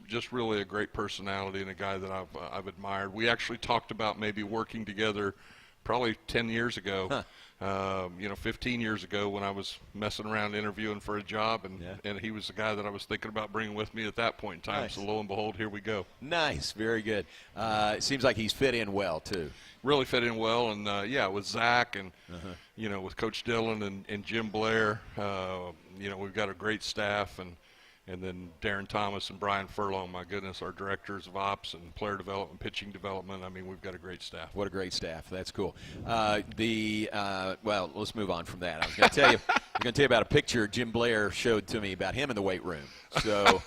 Just really a great personality and a guy that I've admired. We actually talked about maybe working together probably 10 years ago, 15 years ago when I was messing around interviewing for a job, and he was the guy that I was thinking about bringing with me at that point in time. Nice. So lo and behold, here we go. Nice, very good. It seems like he's fit in well too. Really fit in well, and with Zach and with Coach Dillon and Jim Blair, we've got a great staff, and then Darren Thomas and Brian Furlong, my goodness, our directors of ops and player development, pitching development. I mean, we've got a great staff. What a great staff. That's cool. Let's move on from that. I was going to tell you about a picture Jim Blair showed to me about him in the weight room. So,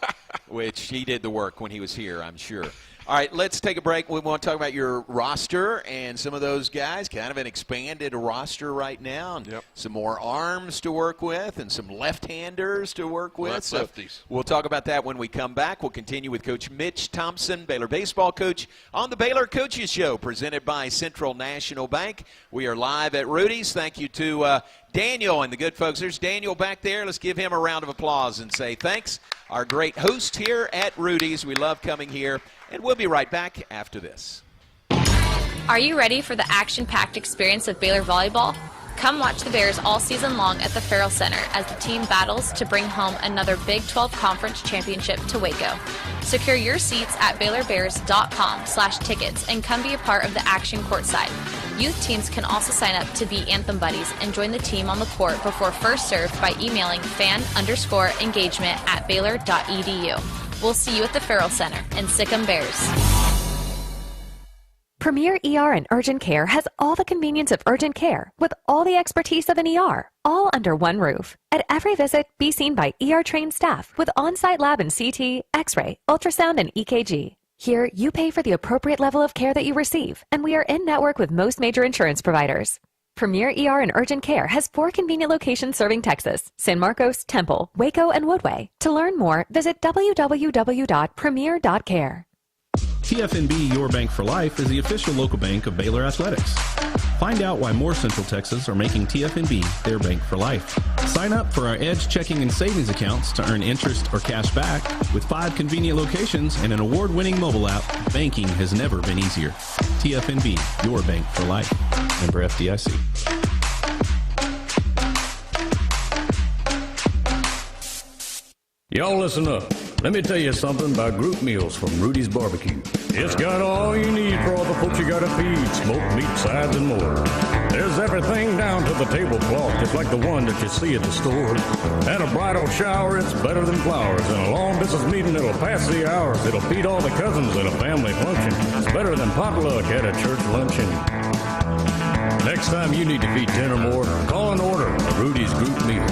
which he did the work when he was here, I'm sure. All right, let's take a break. We want to talk about your roster and some of those guys. Kind of an expanded roster right now. And some more arms to work with and some left-handers to work with. Lefties. We'll talk about that when we come back. We'll continue with Coach Mitch Thompson, Baylor baseball coach, on the Baylor Coaches Show, presented by Central National Bank. We are live at Rudy's. Thank you to Daniel and the good folks. There's Daniel back there. Let's give him a round of applause and say thanks. Our great host here at Rudy's. We love coming here. And we'll be right back after this. Are you ready for the action-packed experience of Baylor volleyball? Come watch the Bears all season long at the Farrell Center as the team battles to bring home another Big 12 Conference championship to Waco. Secure your seats at BaylorBears.com/tickets and come be a part of the action courtside. Youth teams can also sign up to be Anthem Buddies and join the team on the court before first serve by emailing fan_engagement@baylor.edu. We'll see you at the Farrell Center and Sic 'em Bears. Premier ER and Urgent Care has all the convenience of urgent care with all the expertise of an ER, all under one roof. At every visit, be seen by ER-trained staff with on-site lab and CT, X-ray, ultrasound, and EKG. Here, you pay for the appropriate level of care that you receive, and we are in network with most major insurance providers. Premier ER and Urgent Care has 4 convenient locations serving Texas: San Marcos, Temple, Waco, and Woodway. To learn more, visit www.premier.care. TFNB Your Bank for Life is the official local bank of Baylor Athletics. Find out why more Central Texas are making TFNB their bank for life. Sign up for our Edge checking and savings accounts to earn interest or cash back. With 5 convenient locations and an award-winning mobile app, banking has never been easier. TFNB Your Bank for Life. Member FDIC. Y'all listen up. Let me tell you something about group meals from Rudy's Barbecue. It's got all you need for all the folks you gotta feed. Smoked meat, sides, and more. There's everything down to the tablecloth, just like the one that you see at the store. And a bridal shower, it's better than flowers. And a long distance meeting, it'll pass the hours. It'll feed all the cousins at a family function. It's better than potluck at a church luncheon. Next time you need to feed 10 or more, call and order a Rudy's group meal.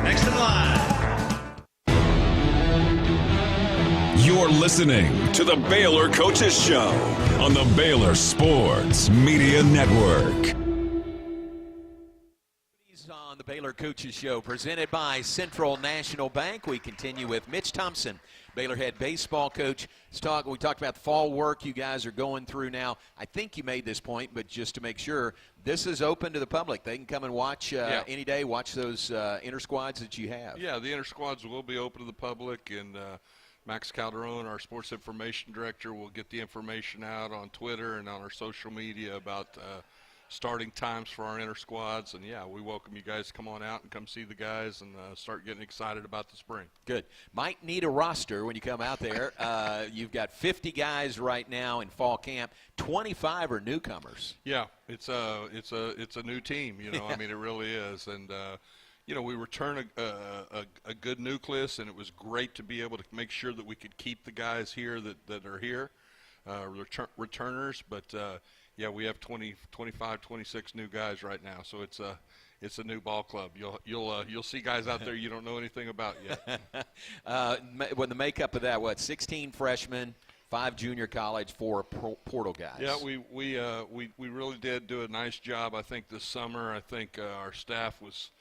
Next in line. You're listening to the Baylor Coaches Show on the Baylor Sports Media Network. On the Baylor Coaches Show, presented by Central National Bank. We continue with Mitch Thompson, Baylor head baseball coach. We talked about the fall work you guys are going through now. I think you made this point, but just to make sure, this is open to the public. They can come and watch any day, watch those inter squads that you have. Yeah, the inter squads will be open to the public, and Max Calderon, our sports information director, will get the information out on Twitter and on our social media about starting times for our inter squads. And yeah, we welcome you guys to come on out and come see the guys and start getting excited about the spring. Good. Might need a roster when you come out there. You've got 50 guys right now in fall camp. 25 are newcomers. Yeah, it's a new team. You know, I mean, it really is. And you know, we return a good nucleus, and it was great to be able to make sure that we could keep the guys here that are here, returners. But yeah, we have 25, 26 new guys right now, so it's a new ball club. You'll see guys out there you don't know anything about yet. When the makeup of that, 16 freshmen, 5 junior college, 4 portal guys. Yeah, we really did do a nice job. I think this summer. I think our staff was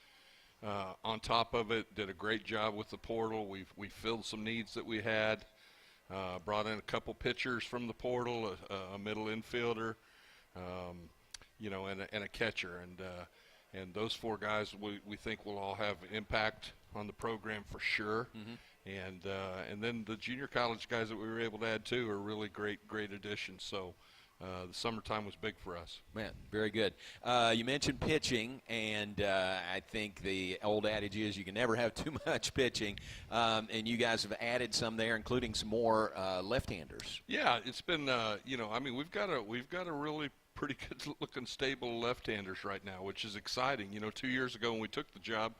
on top of it, did a great job with the portal. We filled some needs that we had, brought in a couple pitchers from the portal, a middle infielder, you know, and a catcher. And those 4 guys we think will all have impact on the program for sure. Mm-hmm. And then the junior college guys that we were able to add too are really great additions. So the summertime was big for us. Man, very good. You mentioned pitching, and I think the old adage is you can never have too much pitching, and you guys have added some there, including some more left-handers. Yeah, it's been you know, I mean, we've got a really pretty good-looking stable left-handers right now, which is exciting. You know, 2 years ago when we took the job,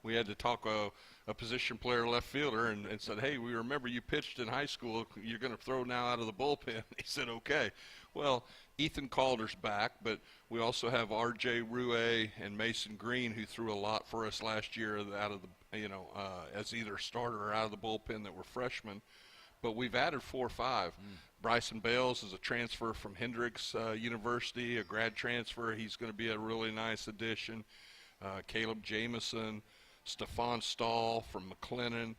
we had to talk a position player left fielder and said, hey, we remember you pitched in high school. You're going to throw now out of the bullpen. He said, okay. Well, Ethan Calder's back, but we also have R.J. Rue and Mason Green, who threw a lot for us last year out of the, you know, as either starter or out of the bullpen that were freshmen. but we've added 4 or 5. Bryson Bales is a transfer from Hendrix University, a grad transfer. He's going to be a really nice addition. Caleb Jamison, Stephon Stahl from McLennan.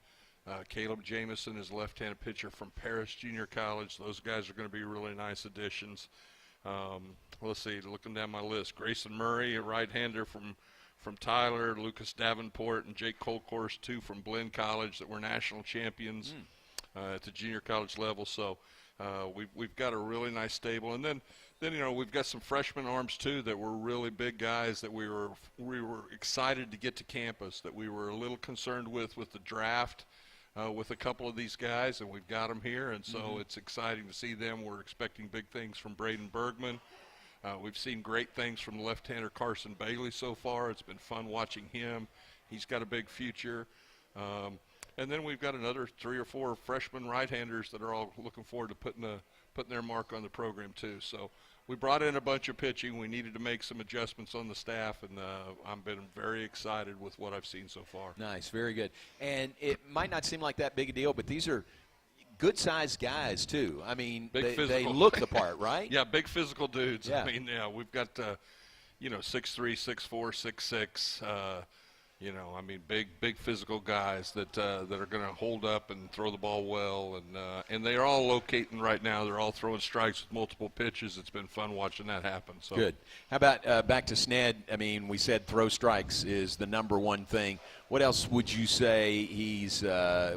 Caleb Jamison is a left-handed pitcher from Paris Junior College. Those guys are going to be really nice additions. Let's see, looking down my list, Grayson Murray, a right-hander from Tyler, Lucas Davenport, and Jake Colcourse, 2 from Blinn College that were national champions at the junior college level. So we've got a really nice stable. And then we've got some freshman arms too that were really big guys that we were excited to get to campus, that we were a little concerned with the draft with a couple of these guys, and we've got them here, and so it's exciting to see them. We're expecting big things from Braden Bergman. We've seen great things from left-hander Carson Bailey so far. It's been fun watching him. He's got a big future. And then we've got another 3 or 4 freshman right-handers that are all looking forward to putting their mark on the program too. So we brought in a bunch of pitching. We needed to make some adjustments on the staff, and I've been very excited with what I've seen so far. Nice, very good. And it might not seem like that big a deal, but these are good-sized guys too. I mean, they look the part, right? Yeah, big physical dudes. Yeah. I mean, yeah, we've got 6'3", 6'4", 6'6". I mean, big physical guys that are going to hold up and throw the ball well, and they are all locating right now. They're all throwing strikes with multiple pitches. It's been fun watching that happen. So good. How about back to Sned? I mean, we said throw strikes is the number one thing. What else would you say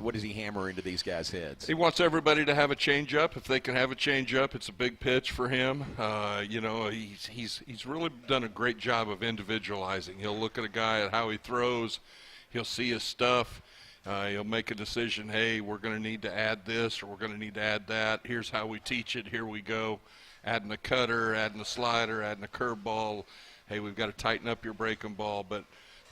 what does he hammer into these guys' heads? He wants everybody to have a changeup. If they can have a changeup, it's a big pitch for him. He's really done a great job of individualizing. He'll look at a guy at how he throws. He'll see his stuff. He'll make a decision, hey, we're going to need to add this or we're going to need to add that. Here's how we teach it. Here we go. Adding a cutter, adding a slider, adding a curveball. Hey, we've got to tighten up your breaking ball. But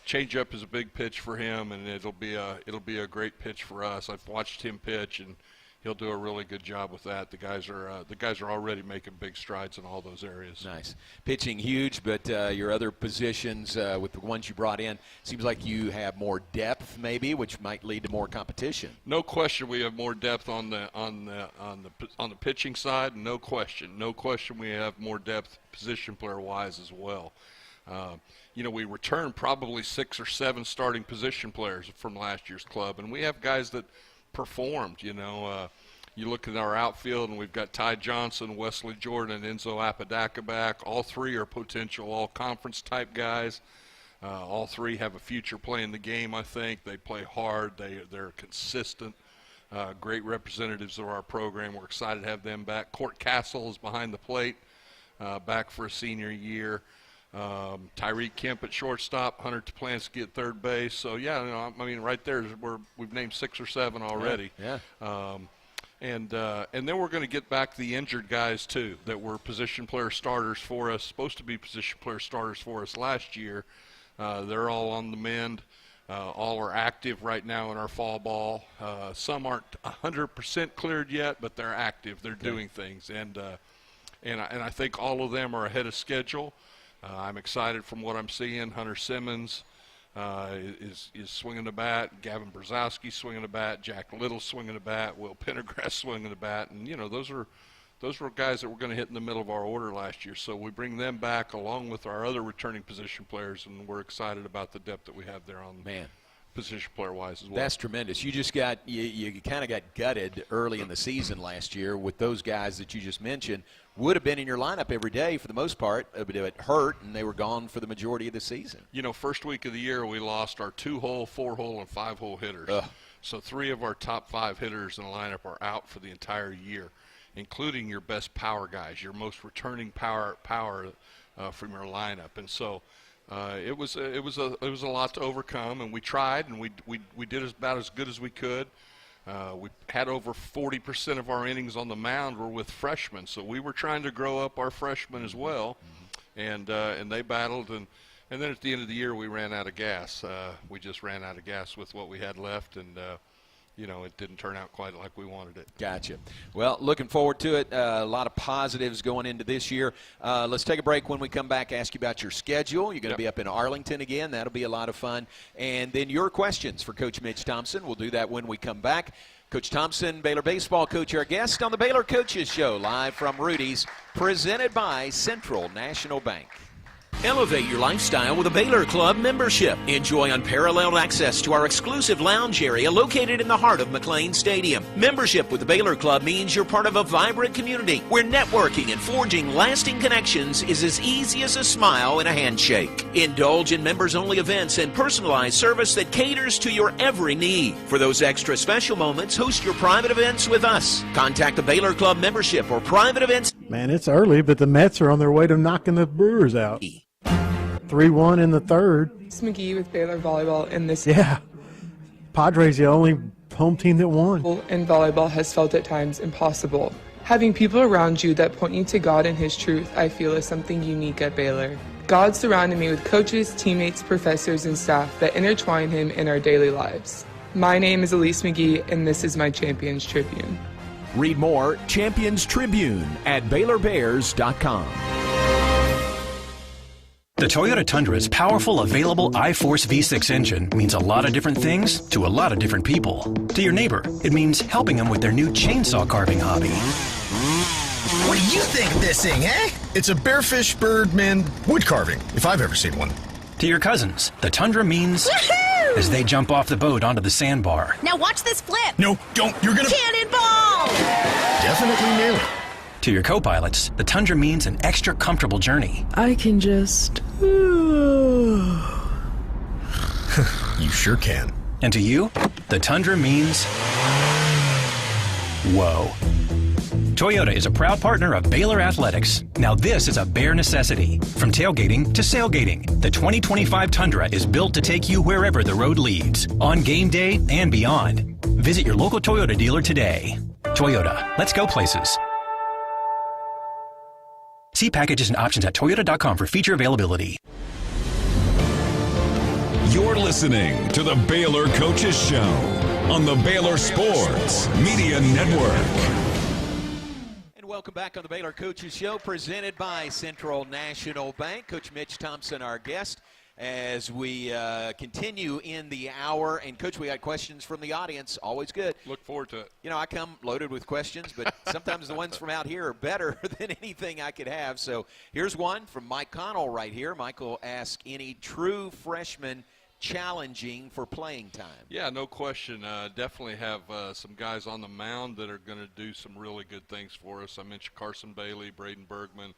changeup is a big pitch for him, and it'll be a great pitch for us. I've watched him pitch, and he'll do a really good job with that. The guys are already making big strides in all those areas. Nice. Pitching huge, but your other positions with the ones you brought in, seems like you have more depth maybe, which might lead to more competition. No question we have more depth on the pitching side. No question we have more depth position player wise as well. We returned probably 6 or 7 starting position players from last year's club, and we have guys that performed. You look at our outfield, and we've got Ty Johnson, Wesley Jordan, and Enzo Apodaca back. All 3 are potential all-conference type guys. All 3 have a future playing the game, I think. They play hard. They're consistent, great representatives of our program. We're excited to have them back. Court Castle is behind the plate, back for a senior year. Tyreek Kemp at shortstop, Hunter Toplansky at third base. So, right there, we've named 6 or 7 already. Yeah. And then we're going to get back the injured guys, too, that were position player starters for us, supposed to be position player starters for us last year. They're all on the mend. All are active right now in our fall ball. Some aren't 100% cleared yet, but they're active. They're doing things. And I think all of them are ahead of schedule. I'm excited from what I'm seeing. Hunter Simmons is swinging the bat. Gavin Brzezowski swinging the bat. Jack Little swinging the bat. Will Pendergrass swinging the bat. And, those were guys that were going to hit in the middle of our order last year. So we bring them back along with our other returning position players, and we're excited about the depth that we have there on position player-wise as well. That's tremendous. You just you kind of got gutted early in the season last year with those guys that you just mentioned. Would have been in your lineup every day for the most part, but it hurt, and they were gone for the majority of the season. First week of the year, we lost our 2-hole, 4-hole, and 5-hole hitters. So 3 of our top 5 hitters in the lineup are out for the entire year, including your best power guys, your most returning power from your lineup. And so it was a lot to overcome, and we tried, and we did about as good as we could. We had over 40% of our innings on the mound were with freshmen, so we were trying to grow up our freshmen as well, and they battled, and then at the end of the year we ran out of gas. We just ran out of gas with what we had left, and it didn't turn out quite like we wanted it. Gotcha. Well, looking forward to it. A lot of positives going into this year. Let's take a break. When we come back, ask you about your schedule. You're going to be up in Arlington again. That'll be a lot of fun. And then your questions for Coach Mitch Thompson. We'll do that when we come back. Coach Thompson, Baylor baseball coach, our guest on the Baylor Coaches Show, live from Rudy's, presented by Central National Bank. Elevate your lifestyle with a Baylor Club membership. Enjoy unparalleled access to our exclusive lounge area located in the heart of McLean Stadium. Membership with the Baylor Club means you're part of a vibrant community where networking and forging lasting connections is as easy as a smile and a handshake. Indulge in members-only events and personalized service that caters to your every need. For those extra special moments, host your private events with us. Contact the Baylor Club membership or private events. Man, it's early, but the Mets are on their way to knocking the Brewers out. 3-1 in the third. It's McGee with Baylor Volleyball in this. Yeah. Padres the only home team that won. And volleyball has felt at times impossible. Having people around you that point you to God and His truth, I feel, is something unique at Baylor. God surrounded me with coaches, teammates, professors, and staff that intertwine Him in our daily lives. My name is Elise McGee, and this is my Champions Tribune. Read more Champions Tribune at BaylorBears.com. The Toyota Tundra's powerful, available iForce V6 engine means a lot of different things to a lot of different people. To your neighbor, it means helping them with their new chainsaw carving hobby. What do you think of this thing, eh? It's a bearfish birdman wood carving, if I've ever seen one. To your cousins, the Tundra means as they jump off the boat onto the sandbar. Now watch this flip. No, don't. You're gonna... Cannonball! Definitely nail it. To your co-pilots, the Tundra means an extra comfortable journey. I can just... You sure can. And to you, the Tundra means... whoa. Toyota is a proud partner of Baylor Athletics. Now this is a bare necessity. From tailgating to sailgating, the 2025 Tundra is built to take you wherever the road leads, on game day and beyond. Visit your local Toyota dealer today. Toyota, let's go places. See packages and options at toyota.com for feature availability. You're listening to the Baylor Coaches Show on the Baylor Sports Media Network. Welcome back on the Baylor Coaches Show, presented by Central National Bank. Coach Mitch Thompson, our guest, as we continue in the hour. And, Coach, we got questions from the audience. Always good. Look forward to it. You know, I come loaded with questions, but sometimes the ones from out here are better than anything I could have. So here's one from Mike Connell right here. Michael asks, any true freshmen challenging for playing time? Yeah, no question. Definitely have some guys on the mound that are going to do some really good things for us. I mentioned Carson Bailey, Braden Bergman,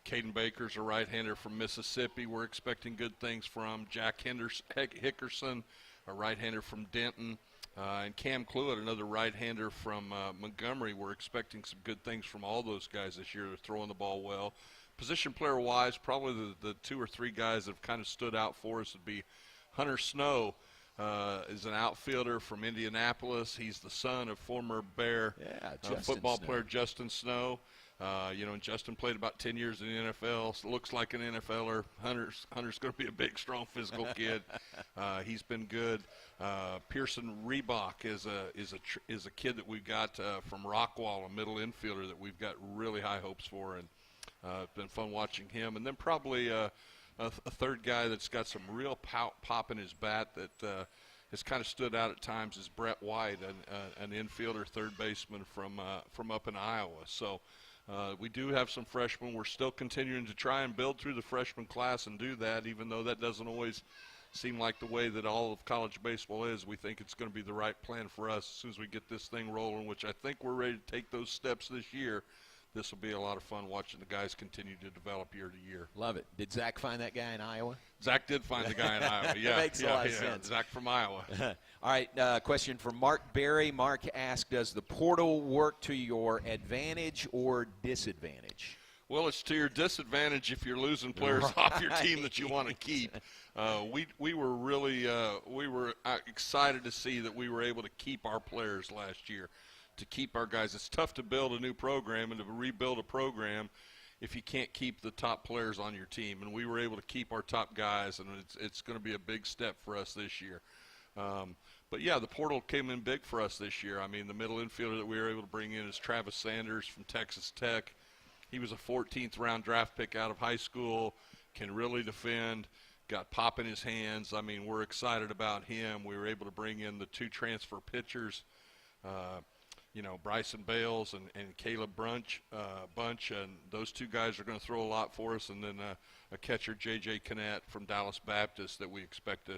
Caden Baker's a right-hander from Mississippi. We're expecting good things from Jack Hickerson, a right-hander from Denton, and Cam Cluett, another right-hander from Montgomery. We're expecting some good things from all those guys this year. They're throwing the ball well. Position player-wise, probably the two or three guys that have kind of stood out for us would be Hunter Snow. Is an outfielder from Indianapolis. He's the son of former Bear football player Justin Snow. And Justin played about 10 years in the NFL. So looks like an NFLer. Hunter's going to be a big, strong, physical kid. He's been good. Pearson Reebok is a kid that we've got from Rockwall, a middle infielder that we've got really high hopes for, and it's been fun watching him. And then probably a third guy that's got some real pop in his bat that has kind of stood out at times is Brett White, an infielder, third baseman from up in Iowa. So we do have some freshmen. We're still continuing to try and build through the freshman class and do that, even though that doesn't always seem like the way that all of college baseball is. We think it's going to be the right plan for us as soon as we get this thing rolling, which I think we're ready to take those steps this year. This will be a lot of fun watching the guys continue to develop year to year. Love it. Did Zach find that guy in Iowa? Zach did find the guy in Iowa, yeah. That makes a lot of sense. Zach from Iowa. All right, question from Mark Berry. Mark asked, does the portal work to your advantage or disadvantage? Well, it's to your disadvantage if you're losing players off your team that you want to keep. We were really excited to see that we were able to keep our players last year, to keep our guys. It's tough to build a new program and to rebuild a program if you can't keep the top players on your team. And we were able to keep our top guys, and it's going to be a big step for us this year. But, yeah, the portal came in big for us this year. I mean, the middle infielder that we were able to bring in is Travis Sanders from Texas Tech. He was a 14th-round draft pick out of high school, can really defend, got pop in his hands. I mean, we're excited about him. We were able to bring in the two transfer pitchers Bryson Bales and Caleb Bunch, and those two guys are going to throw a lot for us, and then a catcher, J.J. Cannett from Dallas Baptist, that we expect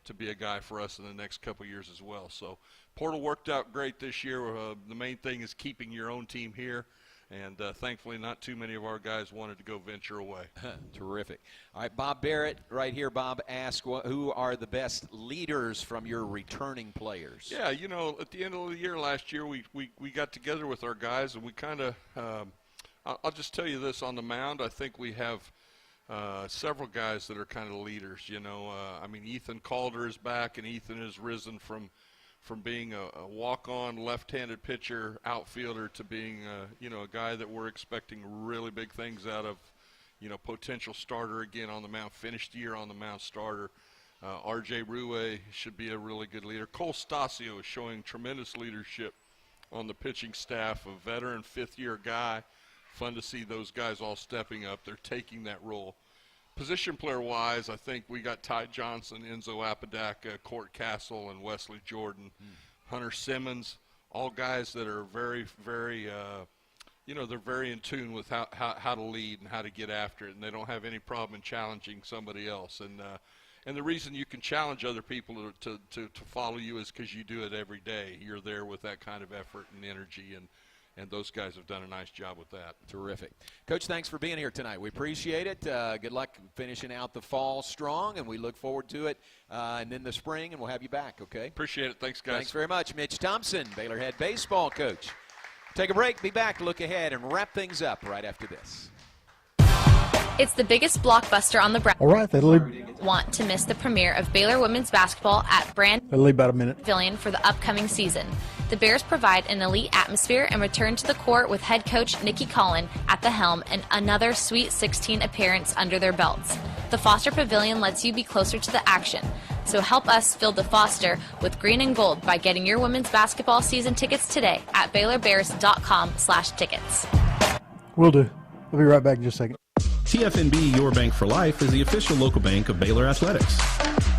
to be a guy for us in the next couple years as well. So portal worked out great this year. The main thing is keeping your own team here. And thankfully, not too many of our guys wanted to go venture away. Terrific. All right, Bob Barrett right here. Bob asked, who are the best leaders from your returning players? Yeah, at the end of the year last year, we got together with our guys, and we kind of I'll just tell you this, on the mound, I think we have several guys that are kind of leaders. Ethan Calder is back, and Ethan has risen from being a walk-on left-handed pitcher outfielder to being a guy that we're expecting really big things out of, potential starter again on the mound, finished year on the mound starter. R.J. Rue should be a really good leader. Cole Stasio is showing tremendous leadership on the pitching staff, a veteran fifth-year guy. Fun to see those guys all stepping up. They're taking that role. Position player-wise, I think we got Ty Johnson, Enzo Apodaca, Court Castle, and Wesley Jordan. Hunter Simmons, all guys that are very, very, they're very in tune with how to lead and how to get after it, and they don't have any problem in challenging somebody else. And the reason you can challenge other people to follow you is because you do it every day. You're there with that kind of effort and energy, and those guys have done a nice job with that. Terrific. Coach, thanks for being here tonight. We appreciate it. Good luck finishing out the fall strong, and we look forward to it. And then the spring, and we'll have you back, okay? Appreciate it. Thanks, guys. Thanks very much. Mitch Thompson, Baylor head baseball coach. Take a break, be back, look ahead, and wrap things up right after this. It's the biggest blockbuster on the Brown. All right, that'll leave. Want to miss the premiere of Baylor women's basketball at That'll leave about a minute. Pavilion for the upcoming season. The Bears provide an elite atmosphere and return to the court with head coach Nikki Collin at the helm and another Sweet 16 appearance under their belts. The Foster Pavilion lets you be closer to the action. So help us fill the Foster with green and gold by getting your women's basketball season tickets today at BaylorBears.com/tickets. Will do. I'll be right back in just a second. TFNB Your Bank for Life is the official local bank of Baylor Athletics.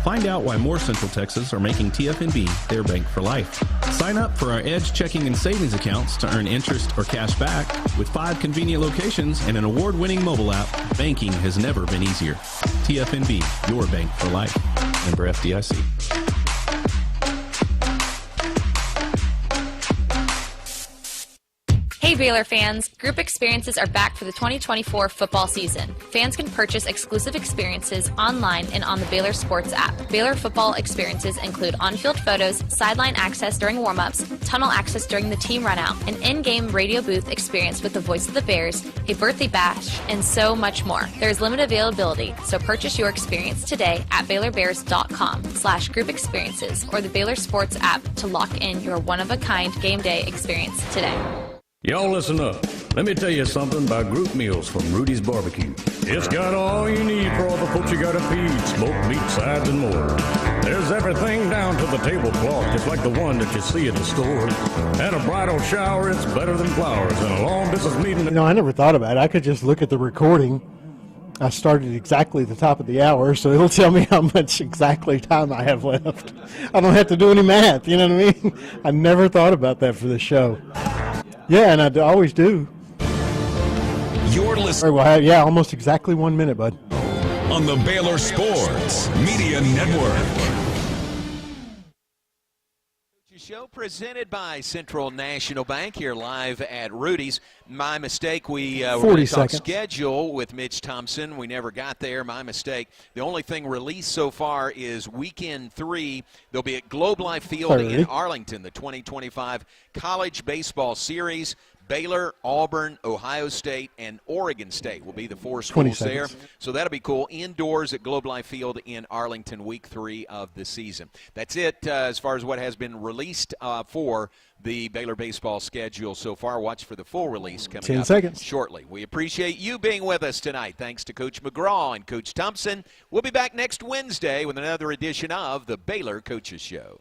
Find out why more Central Texas are making TFNB their bank for life. Sign up for our Edge checking and savings accounts to earn interest or cash back. With 5 convenient locations and an award-winning mobile app, banking has never been easier. TFNB, your bank for life. Member FDIC. Hey Baylor fans, group experiences are back for the 2024 football season. Fans can purchase exclusive experiences online and on the Baylor Sports app. Baylor football experiences include on-field photos, sideline access during warm-ups, tunnel access during the team runout, an in-game radio booth experience with the voice of the Bears, a birthday bash, and so much more. There is limited availability, so purchase your experience today at BaylorBears.com/group experiences or the Baylor Sports app to lock in your one-of-a-kind game day experience today. Y'all listen up. Let me tell you something about group meals from Rudy's Barbecue. It's got all you need for all the folks you gotta feed, smoked meat, sides, and more. There's everything down to the tablecloth, just like the one that you see at the store. At a bridal shower, it's better than flowers, and a long distance meeting. I never thought about it. I could just look at the recording. I started exactly at the top of the hour, so it'll tell me how much exactly time I have left. I don't have to do any math, you know what I mean? I never thought about that for the show. Yeah, and I always do. You're listening. Well, yeah, almost exactly 1 minute, bud. On the Baylor Sports Media Network. Show presented by Central National Bank here live at Rudy's. My mistake, we were going to talk schedule with Mitch Thompson. We never got there. My mistake. The only thing released so far is weekend 3. They'll be at Globe Life Field in Arlington, the 2025 College Baseball Series. Baylor, Auburn, Ohio State, and Oregon State will be the 4 schools there. So that'll be cool. Indoors at Globe Life Field in Arlington, week 3 of the season. That's it as far as what has been released for the Baylor baseball schedule so far. Watch for the full release coming up shortly. We appreciate you being with us tonight. Thanks to Coach McGraw and Coach Thompson. We'll be back next Wednesday with another edition of the Baylor Coaches Show.